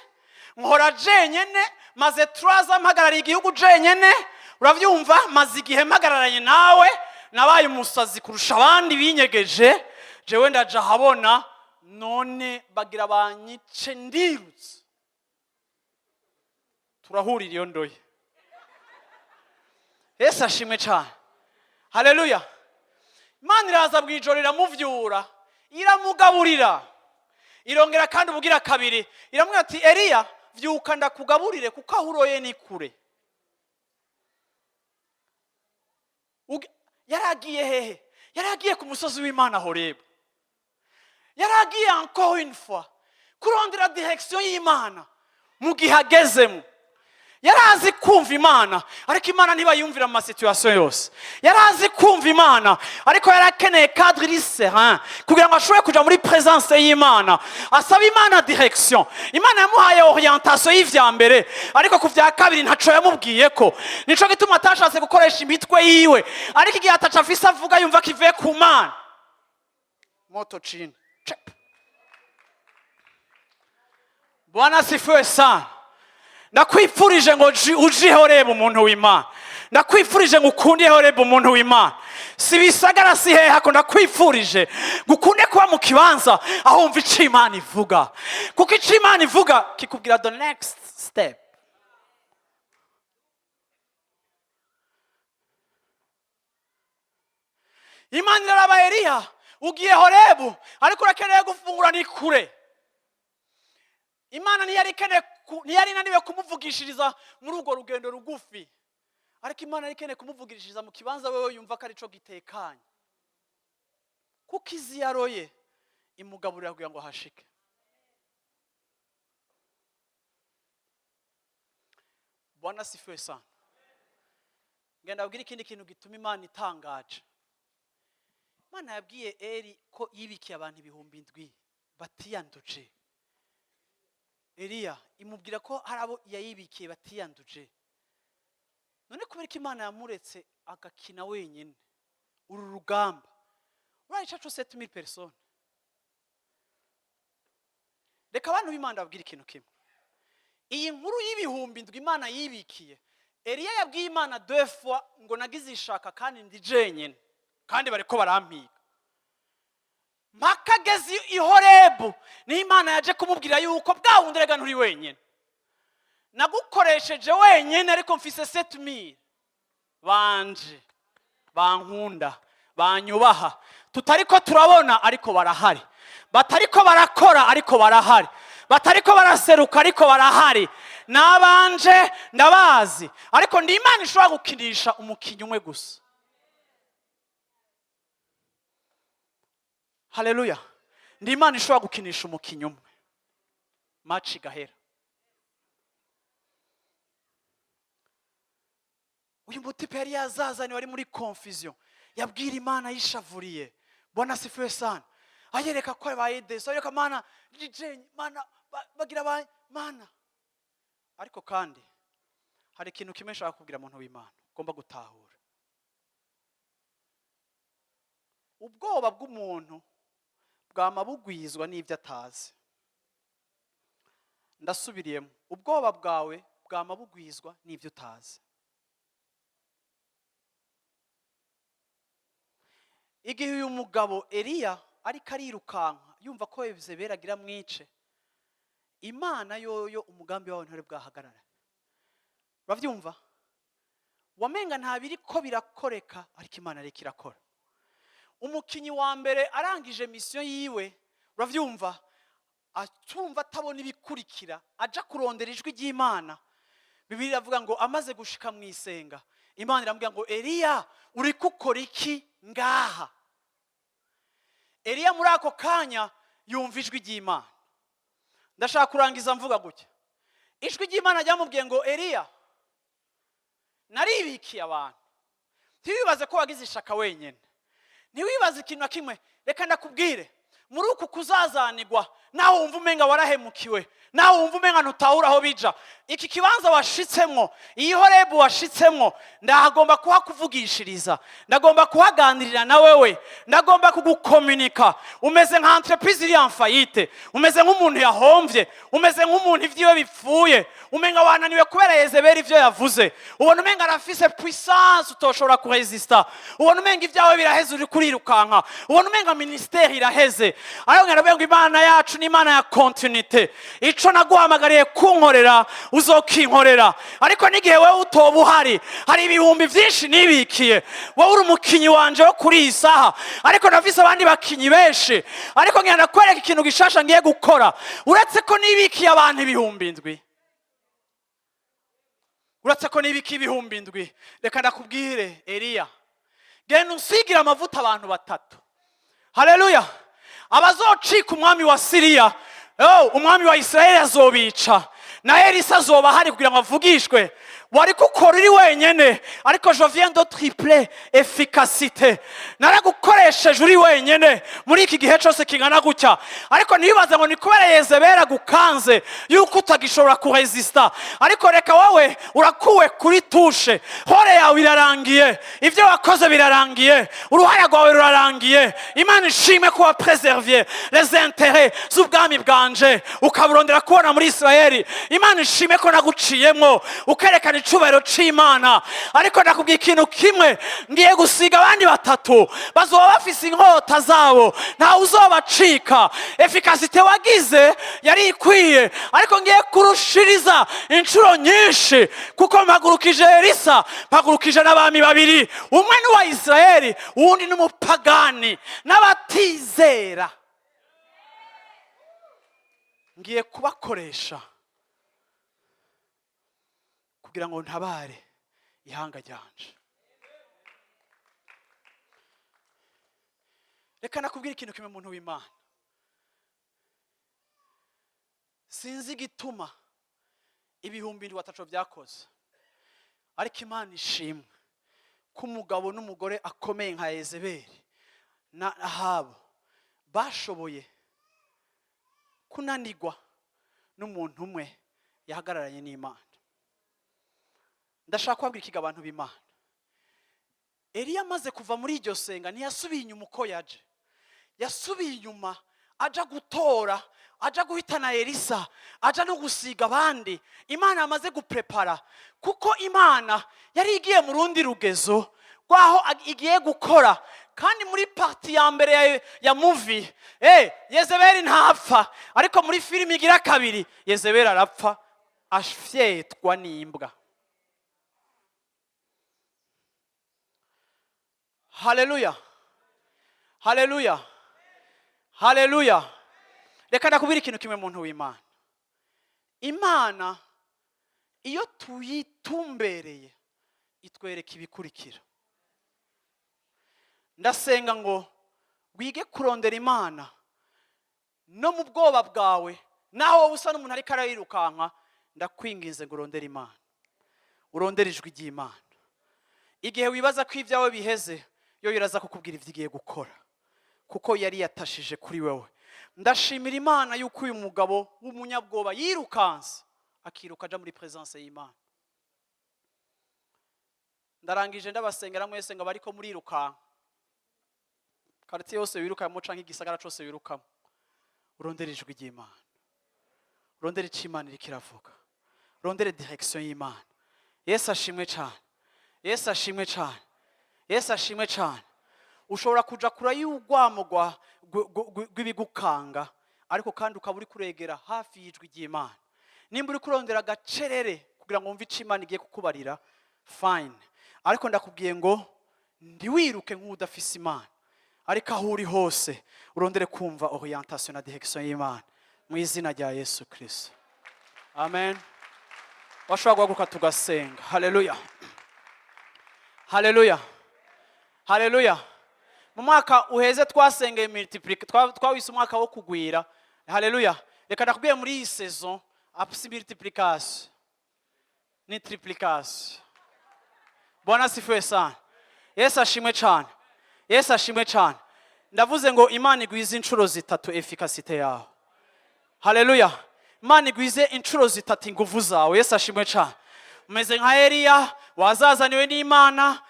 nkora jenyene, maze 3 ans mpagarariye igihugu jenyene, uravyumva, maze igihe mpagararanye nawe, nabaye umusazi kurusha abandi binyegeje, jewe ndaja habona, none bagira banyice ndirutse. Turahurira iyo ndoye. Yesu ashimwe cyane. Haleluya. Imana iraza bwijoro iramuvyura, iramugaburira, irongera kandi ubugira kabiri iramubwira ati Eliya, vyuka ndakugaburire kuko aho uroye ni kure. Yaragiye hehe? Yaragiye ku musozi w'Imana Horeb. Yaragiye encore une fois kurondera direction y'Imana mu gihe agezemo. Yarazi kumva Imana, ariko Imana ntibayumvira mu situation yose. Yarazi kumva Imana, ariko yarakeneye cadre iri serein kugira ngo ashobore kuja muri présence y'Imana, asaba Imana direction. Imana yamuhaye orientation y'ivya mbere, ariko ku vya kabiri ntaco yamubwiye ko. Nico gituma atashatse gukoresha imitwe yiwe, ariko igihe ataca afise avuga yumva kivuye ku Mana. Moto chini. Bwana asifiwe sana. Ndakwifurije ngo uje Horeb umuntu w'Imana. Ndakwifurije ngo ukunde Horeb umuntu w'Imana. Si bisagara si hehe, ko ndakwifurije gukunde kuba mu kibanza aho umva ico Imana ivuga. Kuko ico Imana ivuga kikubwira the next step. Imana iraraba Eliya, ugiye Horeb ariko urakeneye gufungura ni kure. Imana ntiyari naniwe kumuvugishiriza muri urwo rugendo rugufi, ariko Imana ikeneye kumuvugishiriza mu kibanza wewe yumva ko ari cyo gitekanye, kuko izi yaroye imugaburira kugira ngo hashike. Bwana asifiwe sana. Ngenda abwira ikindi kintu gituma Imana itangaje. Imana yabwiye Eli ko yibikiye abantu 7,000 batiyanduje. Eliya imubwira ko hari abo yayibikiye batiyanduje. None kubera ko Imana yamuretse agakina wenyine uru rugamba, urayica 7,000 personnes. Reka abantu b'Imana babwira ikintu kimwe, iyi nkuru y'ibihumbi ndwi Imana yibikiye Eliya yabwiye Imana 2 fois ngo nagize ishaka kandi ndi jenyene kandi bariko barampiga. Mpaka ageze i Horebu ni Imana yaje kumubwira yuko bwa wundi rega nturi wenyene, nagukoresheje wenyene ariko mfise 7000 banje bankunda banyubaha, tutariko turabona ariko barahari, batariko barakora ariko barahari, batariko baraseruka ariko barahari, nabanje ndabazi, ariko ndi Imana ishobora gukinisha umukinyi umwe gusa. Haleluya. Ndi Imana ishobora gukinisha umukinyi umwe, match igahera. Uyu mutipe yari yazazani wari muri confusion, yabwira Imana yishavuriye, Bwana asifiwe sana, ayereka ko bayideso, ayereka Mana DJ Mana bagira ba Mana. Ariko kandi hari ikintu kimwe nshaka kubwira umuntu w'Imana ugomba gutahura. Ubwoba bw'umuntu bwamabugwizwa n'ivyo atazi. Ndasubiriyemo, ubwoba bwawe bwamabugwizwa n'ivyo utazi. Igihe uyu mugabo Eliya ariko arirukanka yumva ko Yezebeli agira mwice, Imana yoyo umugambi wawe ntari bwahagarara. Bavyumva? Wamenga ntabiri ko birakoreka ariko Imana ariko irakora. Umukinyi wa mbere arangije mission yiwe, uravyumva, atumva atabona ibikurikira, aja kurondera ijwi ry'Imana. Bibiliya iravuga ngo amaze gushika mu isenga, Imana iramubwira ngo Eliya uri gukora iki ngaha? Eliya muri ako kanya yumva ijwi ry'Imana. Ndashaka kurangiza mvuga gutya, ijwi ry'Imana ryamubwiye ngo Eliya naribikiye abantu, ntiwibaze ko wagize ishaka wenyene, ntiwibaze ikintu na kimwe, reka ndakubwire, muri uku kuzazanirwa naho wumva umenga warahemukiwe, naho wumva umenga ntutahura aho bija, iki kibanza washitsemwo, iyi Horebu washitsemwo, ndagomba kuhakuvugishiriza, ndagomba kuhaganirira na wewe, ndagomba kugukomunika. Umeze nka entreprise iri en faillite, umeze nk'umuntu yahomvye, umeze nk'umuntu ivyiwe bipfuye, umenga wananiwe kubera Yezebeli ivyo yavuze, ubona umenga arafise puissance utoshobora kuresista, ubona umenga ivyawe biraheze uri kurirukanka, ubona umenga ministeri iraheze. Ariko ngaravuga ngo Imana yacu ni Imana ya continuité. Ico naguhamagariye kunkorera uzokinkorera, ariko n'igihe wewe utoba uhari, hari ibihumbi vyinshi nibikiye, wowe uri umukinyi wanje wo kuri iyi saha, ariko nafise abandi bakinyi benshi, ariko ngenda kwereka ikintu gishasha ngiye gukora. Uretse ko nibikiye abantu ibihumbi 7, uretse ko nibikiye ibihumbi 7, reka ndakubwire Eliya, genda usigira amavuta abantu 3. Haleluya. Abazocika umwami wa Siriya, umwami wa Israeli azobica, na Elisa azoba hari kugira ngo avugishwe. Wari gukora uri wenyene, ariko je viens de tripler efficacité. Naragukoresheje uri wenyene muri iki gihe cyose kingana gutya, ariko ntibaze ngo ni kubera Yezebeli agukanze yuko utagishobora kuresista. Ariko reka wowe urakuwe kuri tushe, hore yawe irarangiye, ivyo wakoze birarangiye, uruhara rwawe rurarangiye. Imana ishime ko wapreservier les intérêts z'ubwami bwanje, ukaburondera kubona muri Israeli. Imana ishime ko naguciyemo ukerekana icubahiro c'Imana. Ariko ndakubwiye ikintu kimwe, ngiye gusiga abandi 3 bazoba bafise inkota zabo, nta uzobacika. Efficacité wagize yari ikwiye, ariko ngiye kurushiriza inshuro nyinshi, kuko mpagurukije Elisa, mpagurukije n'abami 2, umwe ni wa Israeli, uwundi n'umupagani n'abatizera. Ngiye kubakoresha kugira ngo ntabare ihanga ryanje. Reka nakubwira ikintu kimwe muntu w'Imana, sinzi igituma ibihumbi 7 byakoze, ariko Imana ishimwe ko umugabo n'umugore akomeye nka Yezebeli na Ahabu bashoboye kunanirwa n'umuntu umwe yahagararanye n'Imana. Ndashaka kubabwira ikiga abantu b'Imana, Eliya amaze kuva muri iryo senga ntiyasubiye inyuma uko yaje, yasubiye inyuma aja gutora aja guhitana Elisa, aja no gusiga abandi. Imana yamaze guprepara, kuko Imana yari igiye mu rundi rugezo rwaho igiye gukora. Kandi muri parti ya mbere ya movie, Jezabel ntapfa, ariko muri filimi igira kabiri Jezabel arapfa afyetwa n'imbwa. Haleluya, haleluya, haleluya. Reka ndakubwira ikintu kimwe, muntu w'Imana. Imana iyo tuyitumbereye itwereka ibikurikira. Ndasenga ngo wige kurondera Imana no mu bwoba bwawe, naho wowe usa n'umuntu ariko arayirukanka. Ndakwinginze ngo urondere Imana, urondere ijwi ry'Imana. Igihe wibaza ko ibyawe biheze, yo iraza kukubwira ibyo igiye gukora, kuko yari yatashije kuri wewe. Ndashimira Imana yuko uyu mugabo w'umunyabwoba yirukanse akiruka aja muri présence y'Imana. Ndarangije ndabasengera mwese ngo bariko murirukanka, quartier yose wirukamo canke igisagara cyose wirukamo, urondere ijwi ry'Imana, urondere icyo Imana iriko iravuga, urondere direction y'Imana. Yesu ashimwe cyane, Yesu ashimwe cyane, Yesu ashimwe cyane. Ushobora kuja kura y'urwamo rw'ibigukanga, ariko kandi ukaba uri kuregera hafi y'ijwi ry'Imana. Nimba uri kurondera agacerere kugira ngo wumve icyo Imana igiye kukubarira, fine. Ariko ndakubwiye ngo ndiwiruke nk'udafise Imana, ariko aho uri hose urondere kumva orientation na direction y'Imana, mu izina rya Yesu Kristo. Amen. Washobora guhaguruka tugasenga. Haleluya, haleluya, haleluya. Mu mwaka uheze twasengeye twawise umwaka wo kugwira. Haleluya. Reka ndakubwiye muri iyi saison apsi multiplication ni triplication. Bwana asifiwe sana. Yesu ashimwe cyane, Yesu ashimwe cyane. Ndavuze ngo Imana igwize inshuro zitatu efficacité yawe. Haleluya. Imana igwize inshuro zitatu ingufu zawe. Yesu ashimwe cyane. Umeze nka Eliya wazazaniwe n'Imana,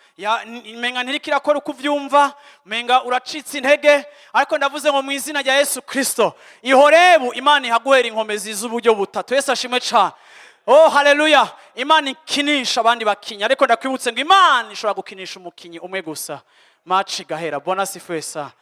menga ntiriko irakora uko uvyumva, menga uracitse intege, ariko ndavuze ngo mu izina rya Yesu Kristo ihorebu Imana ihaguhera inkomezi z'uburyo butatu. Yesu ashimwe cyane. Oh haleluya. Imana ikinisha abandi bakinya, ariko ndakwibutse ngo Imana ishobora gukinisha umukinyi umwe gusa, match gahera. Bwana asifiwe sana.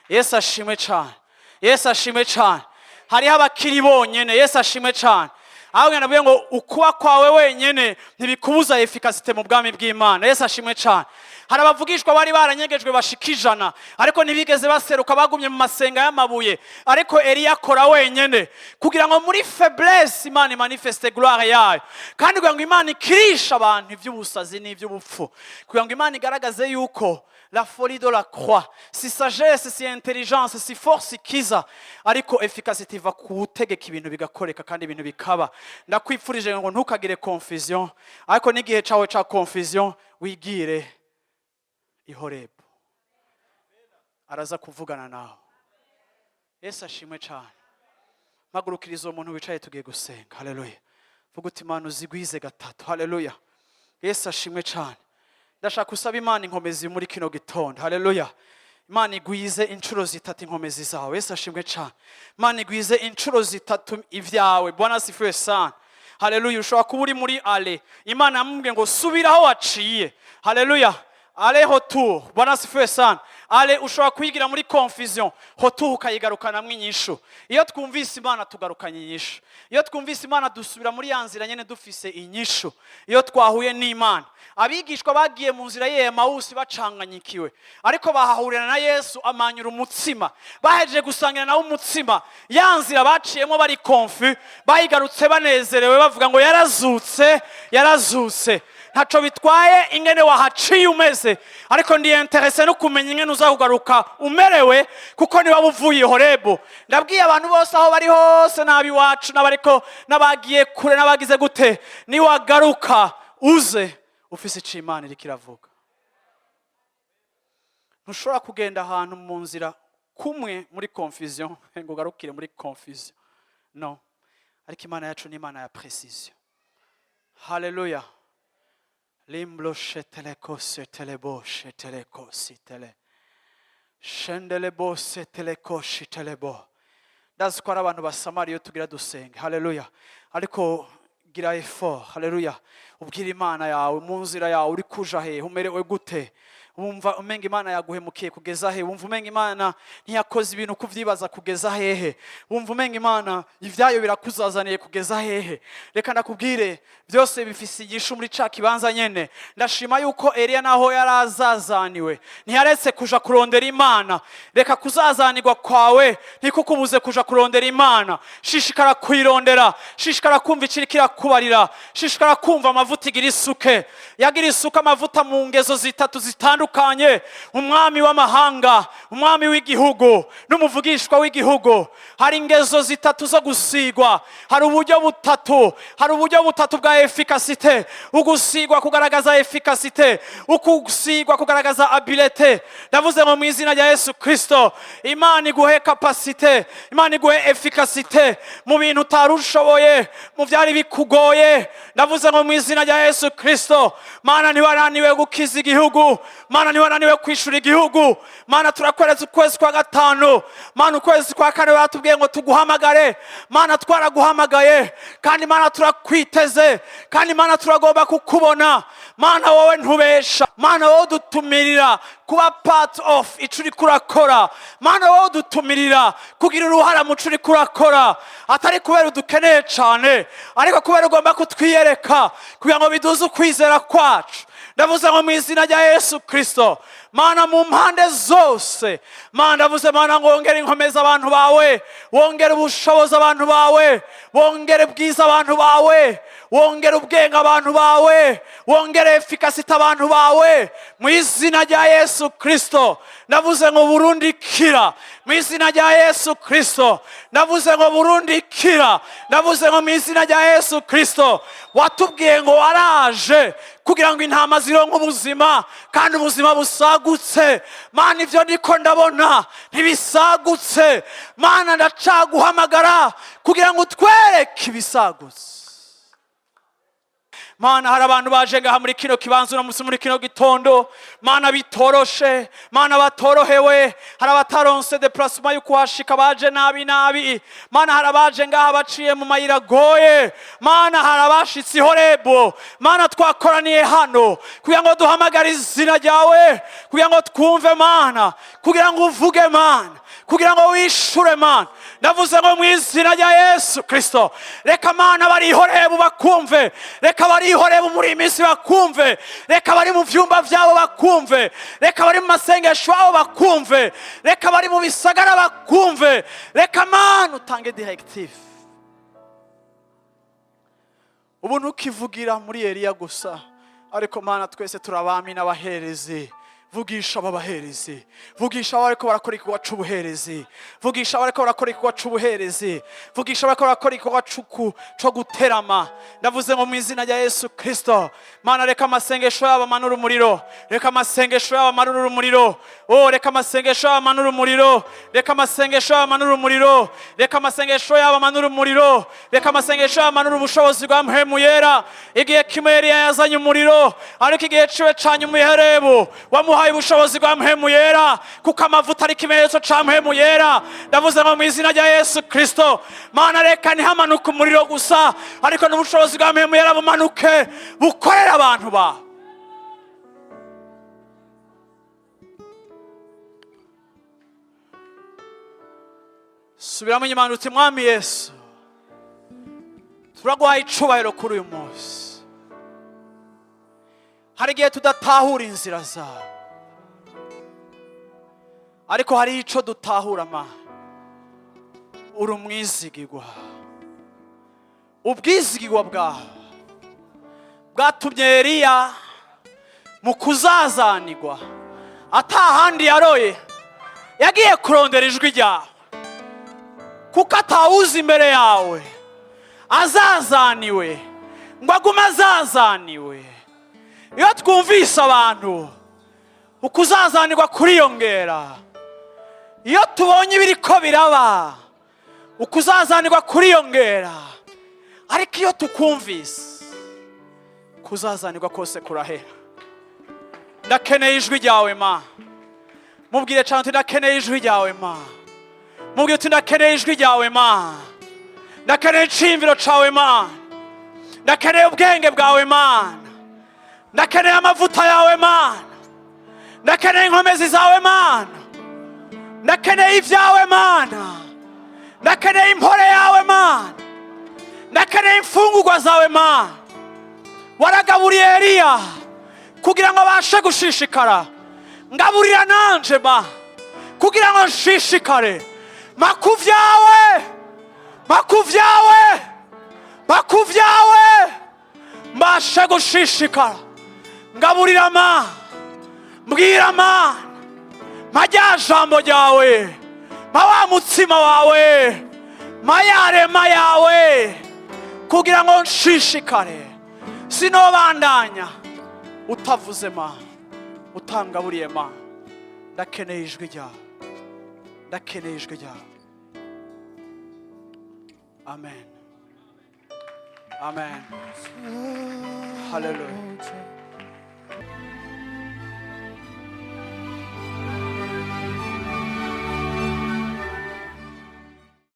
Yesu ashimwe cyane, Yesu ashimwe cyane. Hariho abakiri bonyene. Yesu ashimwe cyane. Aho navuye ngo ukuba kwawe wenyene ntibikubuza efficacité mu bwami bw'Imana. Yesu ashimwe cyane. Hari abavugishwa bari baranyegejwe bashikijana, ariko ntibigeze baseruka, bagumye mu masenga y'amabuye. Ariko Elie akora wenyene kugira ngo muri faiblesse Imana manifeste gloire yayo, kandi kugira ngo Imana ikirisha abantu iby'ubusazi n'iby'ubupfu, kugira ngo Imana igaragaze yuko la folie de la croix, si sagesse, si intelligence, si force ikiza, ariko efficacité va kutegeka ibintu bigakoreka kandi ibintu bikaba. Ndakwifurije ngo ntukagire confusion, ariko n'igihe cyawe cya confusion wigire ihorebu, araza kuvugana nawe. Yesu ashimwe cyane. Mpagurukiriza umuntu wicaye tugiye gusenga. Haleluya. Vuga uti Imana uzigwize gatatu. Haleluya. Yesu ashimwe cyane. Ndashaka usaba Imana inkomezi muri kino gitondo. Haleluya. Imana igwize inshuro zitatu inkomezi zawe. Yesu ashimwe cyane. Imana igwize inshuro zitatu ivyawe. Bwana asifiwe sana. Haleluya. Ushobora kuba uri muri ale, Imana yamubwiye ngo subiraho waciye. Haleluya. Ale retour. Bwana asifiwe sana. Ale ushobora kwigira muri confusion, retour ukayigarukana mwinyisho. Iyo twumvise Imana tugarukanye inyisho. Iyo twumvise Imana dusubira muri yanzira nyene dufise inyisho. Iyo twahuye n'Imana, abigishwa bagiye mu nzira ye Emausi bacanganyikiwe, ariko bahahurira na Yesu amanyura umutsima. Bahejeje gusangira nawe umutsima, yanzira baciyemo bari confus, bayigarutse banezerewe bavuga ngo yarazutse, yarazutse. Ntaco bitwaye ingene wahaciye umeze, ariko ndi interesse no kumenya ingene uzakugaruka umerewe, kuko niba buvuye Horebu. Ndabwiye abantu bose aho bari hose, nabi wacu n'abariko nabagiye kure nabagize gute, ni wagaruka uze ufise ico Imana iriko iravuga. Ntushobora kugenda ahantu mu nzira kumwe muri confusion ngo ugarukire muri confusion. No. Ariko Imana yacu ni Imana ya precision. Haleluya. Limblo shetele kose telebo shetele kosi tele. Shendele bo setele koshi telebo. ndazi ko ari abantu basamara iyo tugira dusenge, haleluya, ariko gira effort, haleluya, ubwira Imana yawe mu nzira yawe uri kuja he, umerewe gute, wumva umenga Imana yaguhemukiye kugeza he, wumva umenga Imana ntiyakoze ibintu kuvyibaza kugeza hehe, wumva umenga Imana ivyayo birakuzazaniye kugeza hehe. Reka ndakubwire byose bifise igisho muri ca kibanza nyene. Ndashima yuko Elia naho yarazazaniwe ntiyaretse kuja kurondera Imana. Reka kuzazanirwa kwawe ntikukubuze kuja kurondera Imana. Shishikara kuyirondera, shishikara kumva ikiri kirakubarira, shishikara kumva amavuta igira isuke. Yagira isuka amavuta mu ngezo zitatu zitandukanye: umwami w'amahanga, umwami w'igihugu n'umuvugishwa w'igihugu. Hari ingezo zitatu zo gusigwa, hari uburyo butatu bwa efficacité: ugusigwa kugaragaza efficacité, ukusigwa kugaragaza abilité. Ndavuze ngo mu izina rya Yesu Kristo, Imana iguhe capacité, Imana iguhe efficacité mu bintu utarushoboye, mu byari bikugoye. Ndavuze ngo mu izina rya Yesu Kristo, Mana ntiwananiwe gukiza igihugu, Mana ntiwananiwe kwishura igihugu. Mana turakwereza ukwezi kwa gatanu, Mana ukwezi kwa kane batubwiye ngo tuguhamagare. Mana twaraguhamagaye, kandi Mana turakwiteze, kandi Mana turagomba kukubona. Mana wowe ntubesha, Mana wowe dutumirira kuba part of icuri kurakora. Mana wowe dutumirira kugira uruhara mu curi kurakora, atari kubera udukeneye cyane, ariko kubera ugomba kutwiyereka kugira ngo biduze ukwizera kwacu. Ndavuze ngo mu izina rya Yesu Kristo, Mana mu mpande zose, Mana ndavuze Mana ngo wongere inkomeza abantu bawe, wongere ubushobozi abantu bawe, wongere bwiza abantu bawe, wongere ubwenge abantu bawe, wongere efficacité abantu bawe mu izina rya Yesu Kristo. Ndavuze ngo Burundi kira mu izina rya Yesu Kristo. Ndavuze ngo Burundi kira, ndavuze ngo mu izina rya Yesu Kristo. Watubwiye ngo waraje kugira ngo intama zironke ubuzima, kandi ubuzima busagutse. Mana ivyo ndiko ndabona ntibisagutse. Mana ndacaguhamagara kugira ngo utwereke ibisagutse. Mana hari abantu baje ngaha muri kino kibanza no muri kino gitondo, Mana bitoroshe, Mana batorohewe, hari abataronse déplacement yo kuhashika, baje nabi. Mana hari abaje ngaha baciye mu mayira goye, Mana hari abashitsi Horebo. Mana twakoraniye hano kugira ngo duhamagare izina ryawe, kugira ngo twumve Mana, kugira ngo uvuge Mana, kugira ngo wishure Mana. Ndavuze ngo mu izina rya Yesu Kristo, reka Mana bari Horebo bakumve, reka bari Horebo muri iminsi bakumve, reka bari mu vyumba vyabo bakumve, reka bari mu masengesho yabo bakumve, reka bari mu bisagara bakumve. Reka Mana utange directive. Ubu ntukivugira muri Elia gusa, ariko Mana twese turabami n'abaherezi. Vugisha abaherezi, vugisha abariko barakora igikorwa c'ubuherezi, vugisha abariko barakora igikorwa c'ubuherezi, vugisha abariko barakora igikorwa co guterama. Ndavuze ngo mu izina rya Yesu Kristo, Mana reka amasengesho yabo amanura umuriro, reka amasengesho yabo amanura umuriro. Oh, reka amasengesho yabo amanura umuriro, reka amasengesho yabo amanura umuriro, reka amasengesho yabo amanura umuriro, reka amasengesho yabo amanura ubushobozi bwa Mpwemu Yera. Igihe kimwe Elia yazanye umuriro, ariko igihe ciwe canye umuherebo wamuhaye ubushobozi bwa Mpwemu Yera, kuko amavuta ari ikimenyetso ca Mpwemu Yera. Ndavuze ngo mu izina rya Yesu Kristo, Mana reka ntihamanuke umuriro gusa, ariko n'ubushobozi bwa Mpwemu Yera bumanuke bukorera abantu ba. Subiramo Imana uti Mwami Yesu, turaguhaye icubahiro kuri uyu munsi. Hari igihe tudatahura inzira zawe, ariko hari ico dutahura Mana. Uri umwizigirwa. Ubwizigirwa bwawe bwatumye Elia mu kuzazanirwa atahandi yaroye, yagiye kurondera ijwi ryawe, kuko atawuzi imbere yawe azazaniwe ngo agume azazaniwe. Iyo twumvise abantu ukuzazanirwa kuriyongera, iyo tubonye ibiriko biraba ukuzazanirwa kuriyongera, ariko iyo tukumvise kuzazanirwa kose kurahera. Ndakeneye ijwi ryawe Mana. Mubwire cyane ndakeneye ijwi ryawe Mana. mubwire uti ndakeneye ijwi ryawe Mana, ndakeneye iciyumviro cawe Mana, ndakeneye ubwenge bwawe Mana, ndakeneye amavuta yawe Mana, ndakeneye inkomezi zawe Mana, ndakeneye ibyawe Mana, ndakeneye impore yawe Mana, ndakeneye imfungurwa zawe Mana. Waragaburiye Eliya kugira ngo abashe gushishikara, ngaburira nanje Mana kugira ngo nshishikare. Makuvyawe mbashe gushishikara. Ngaburira Mana, mbwira Mana, majya jambo ryawe, wa mutsima wawe, mayarema yawe, kugira ngo nshishikare. Sinobandanya utavuze Mana, utangaburiye Mana. Ndakeneye ijwi ryawe, ndakeneye ijwi ryawe. Amen. Amen. Hallelujah.